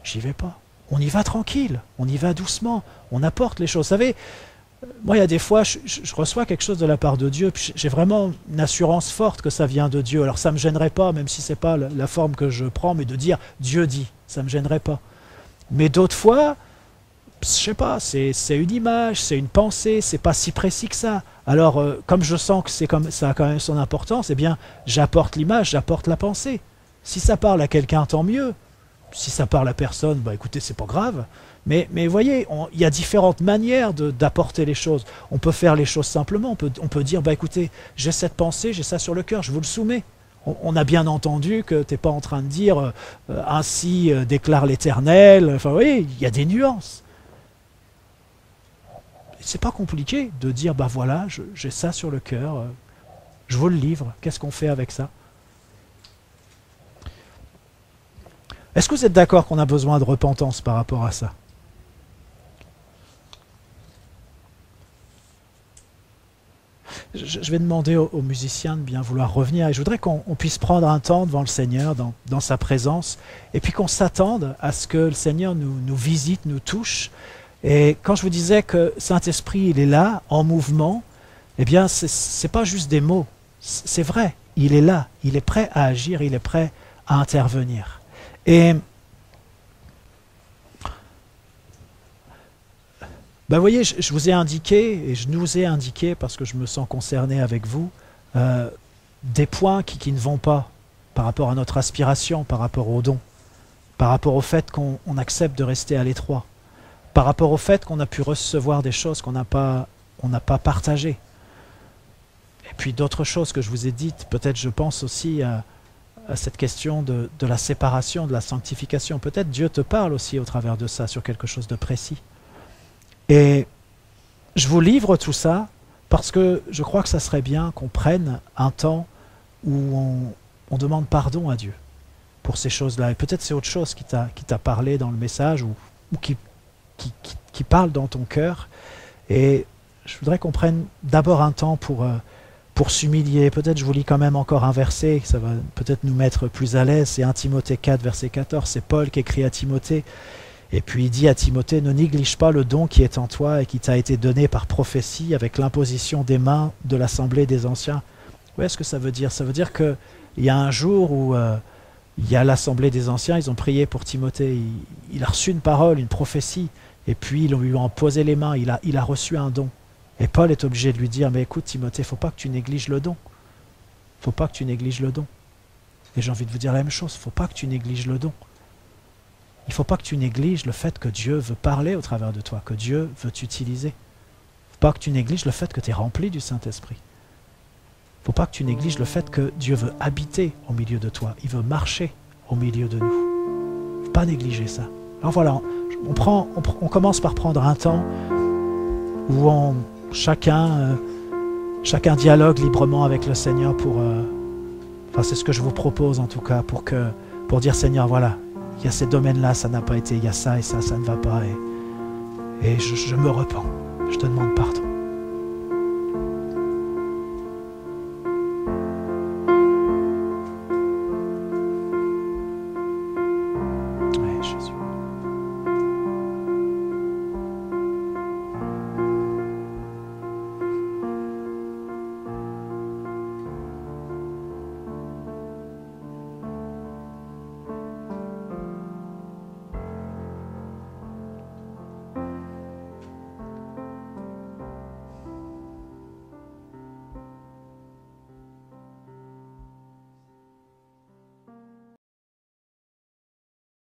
J'y vais pas. » On y va tranquille, on y va doucement, on apporte les choses. Vous savez, moi il y a des fois, je reçois quelque chose de la part de Dieu, puis j'ai vraiment une assurance forte que ça vient de Dieu. Alors ça ne me gênerait pas, même si ce n'est pas la forme que je prends, mais de dire « Dieu dit », ça ne me gênerait pas. Mais d'autres fois, je sais pas, c'est une image, c'est une pensée, c'est pas si précis que ça. Alors, comme je sens que ça a quand même son importance, eh bien, j'apporte l'image, j'apporte la pensée. Si ça parle à quelqu'un, tant mieux. Si ça parle à personne, bah écoutez, c'est pas grave. Mais voyez, il y a différentes manières d'apporter les choses. On peut faire les choses simplement. On peut dire, bah écoutez, j'ai cette pensée, j'ai ça sur le cœur, je vous le soumets. On a bien entendu que tu n'es pas en train de dire ainsi déclare l'Éternel. Enfin, oui, il y a des nuances. C'est pas compliqué de dire, bah voilà, j'ai ça sur le cœur, je vous le livre, qu'est-ce qu'on fait avec ça? Est-ce que vous êtes d'accord qu'on a besoin de repentance par rapport à ça? Je vais demander aux musiciens de bien vouloir revenir et je voudrais qu'on puisse prendre un temps devant le Seigneur, dans sa présence, et puis qu'on s'attende à ce que le Seigneur nous visite, nous touche. Et quand je vous disais que Saint-Esprit, il est là, en mouvement, eh bien, c'est pas juste des mots. C'est vrai, il est là, il est prêt à agir, il est prêt à intervenir. Et ben, vous voyez, je vous ai indiqué, et je nous ai indiqué, parce que je me sens concerné avec vous, des points qui ne vont pas par rapport à notre aspiration, par rapport au don, par rapport au fait qu'on accepte de rester à l'étroit, par rapport au fait qu'on a pu recevoir des choses qu'on n'a pas partagées. Et puis d'autres choses que je vous ai dites, peut-être je pense aussi à cette question de la séparation, de la sanctification. Peut-être Dieu te parle aussi au travers de ça, sur quelque chose de précis. Et je vous livre tout ça parce que je crois que ça serait bien qu'on prenne un temps où on demande pardon à Dieu pour ces choses-là. Et peut-être c'est autre chose qui t'a parlé dans le message ou qui parle dans ton cœur. Et je voudrais qu'on prenne d'abord un temps pour s'humilier. Peut-être je vous lis quand même encore un verset, ça va peut-être nous mettre plus à l'aise. C'est 1 Timothée 4, verset 14. C'est Paul qui écrit à Timothée. Et puis il dit à Timothée, ne néglige pas le don qui est en toi et qui t'a été donné par prophétie avec l'imposition des mains de l'assemblée des anciens. Où est-ce que ça veut dire? Ça veut dire qu'il y a un jour où il y a l'assemblée des anciens, ils ont prié pour Timothée. Il a reçu une parole, une prophétie. Et puis ils lui ont posé les mains, il a reçu un don. Et Paul est obligé de lui dire, mais écoute Timothée, il ne faut pas que tu négliges le don. Il ne faut pas que tu négliges le don. Et j'ai envie de vous dire la même chose, il ne faut pas que tu négliges le don. Il ne faut pas que tu négliges le fait que Dieu veut parler au travers de toi, que Dieu veut t'utiliser. Il ne faut pas que tu négliges le fait que tu es rempli du Saint-Esprit. Il ne faut pas que tu négliges le fait que Dieu veut habiter au milieu de toi. Il veut marcher au milieu de nous. Il ne faut pas négliger ça. Alors voilà, on commence par prendre un temps où chacun dialogue librement avec le Seigneur enfin c'est ce que je vous propose en tout cas, pour dire Seigneur, voilà, il y a ces domaines-là, ça n'a pas été, il y a ça et ça ne va pas, et je me repens, je te demande pardon.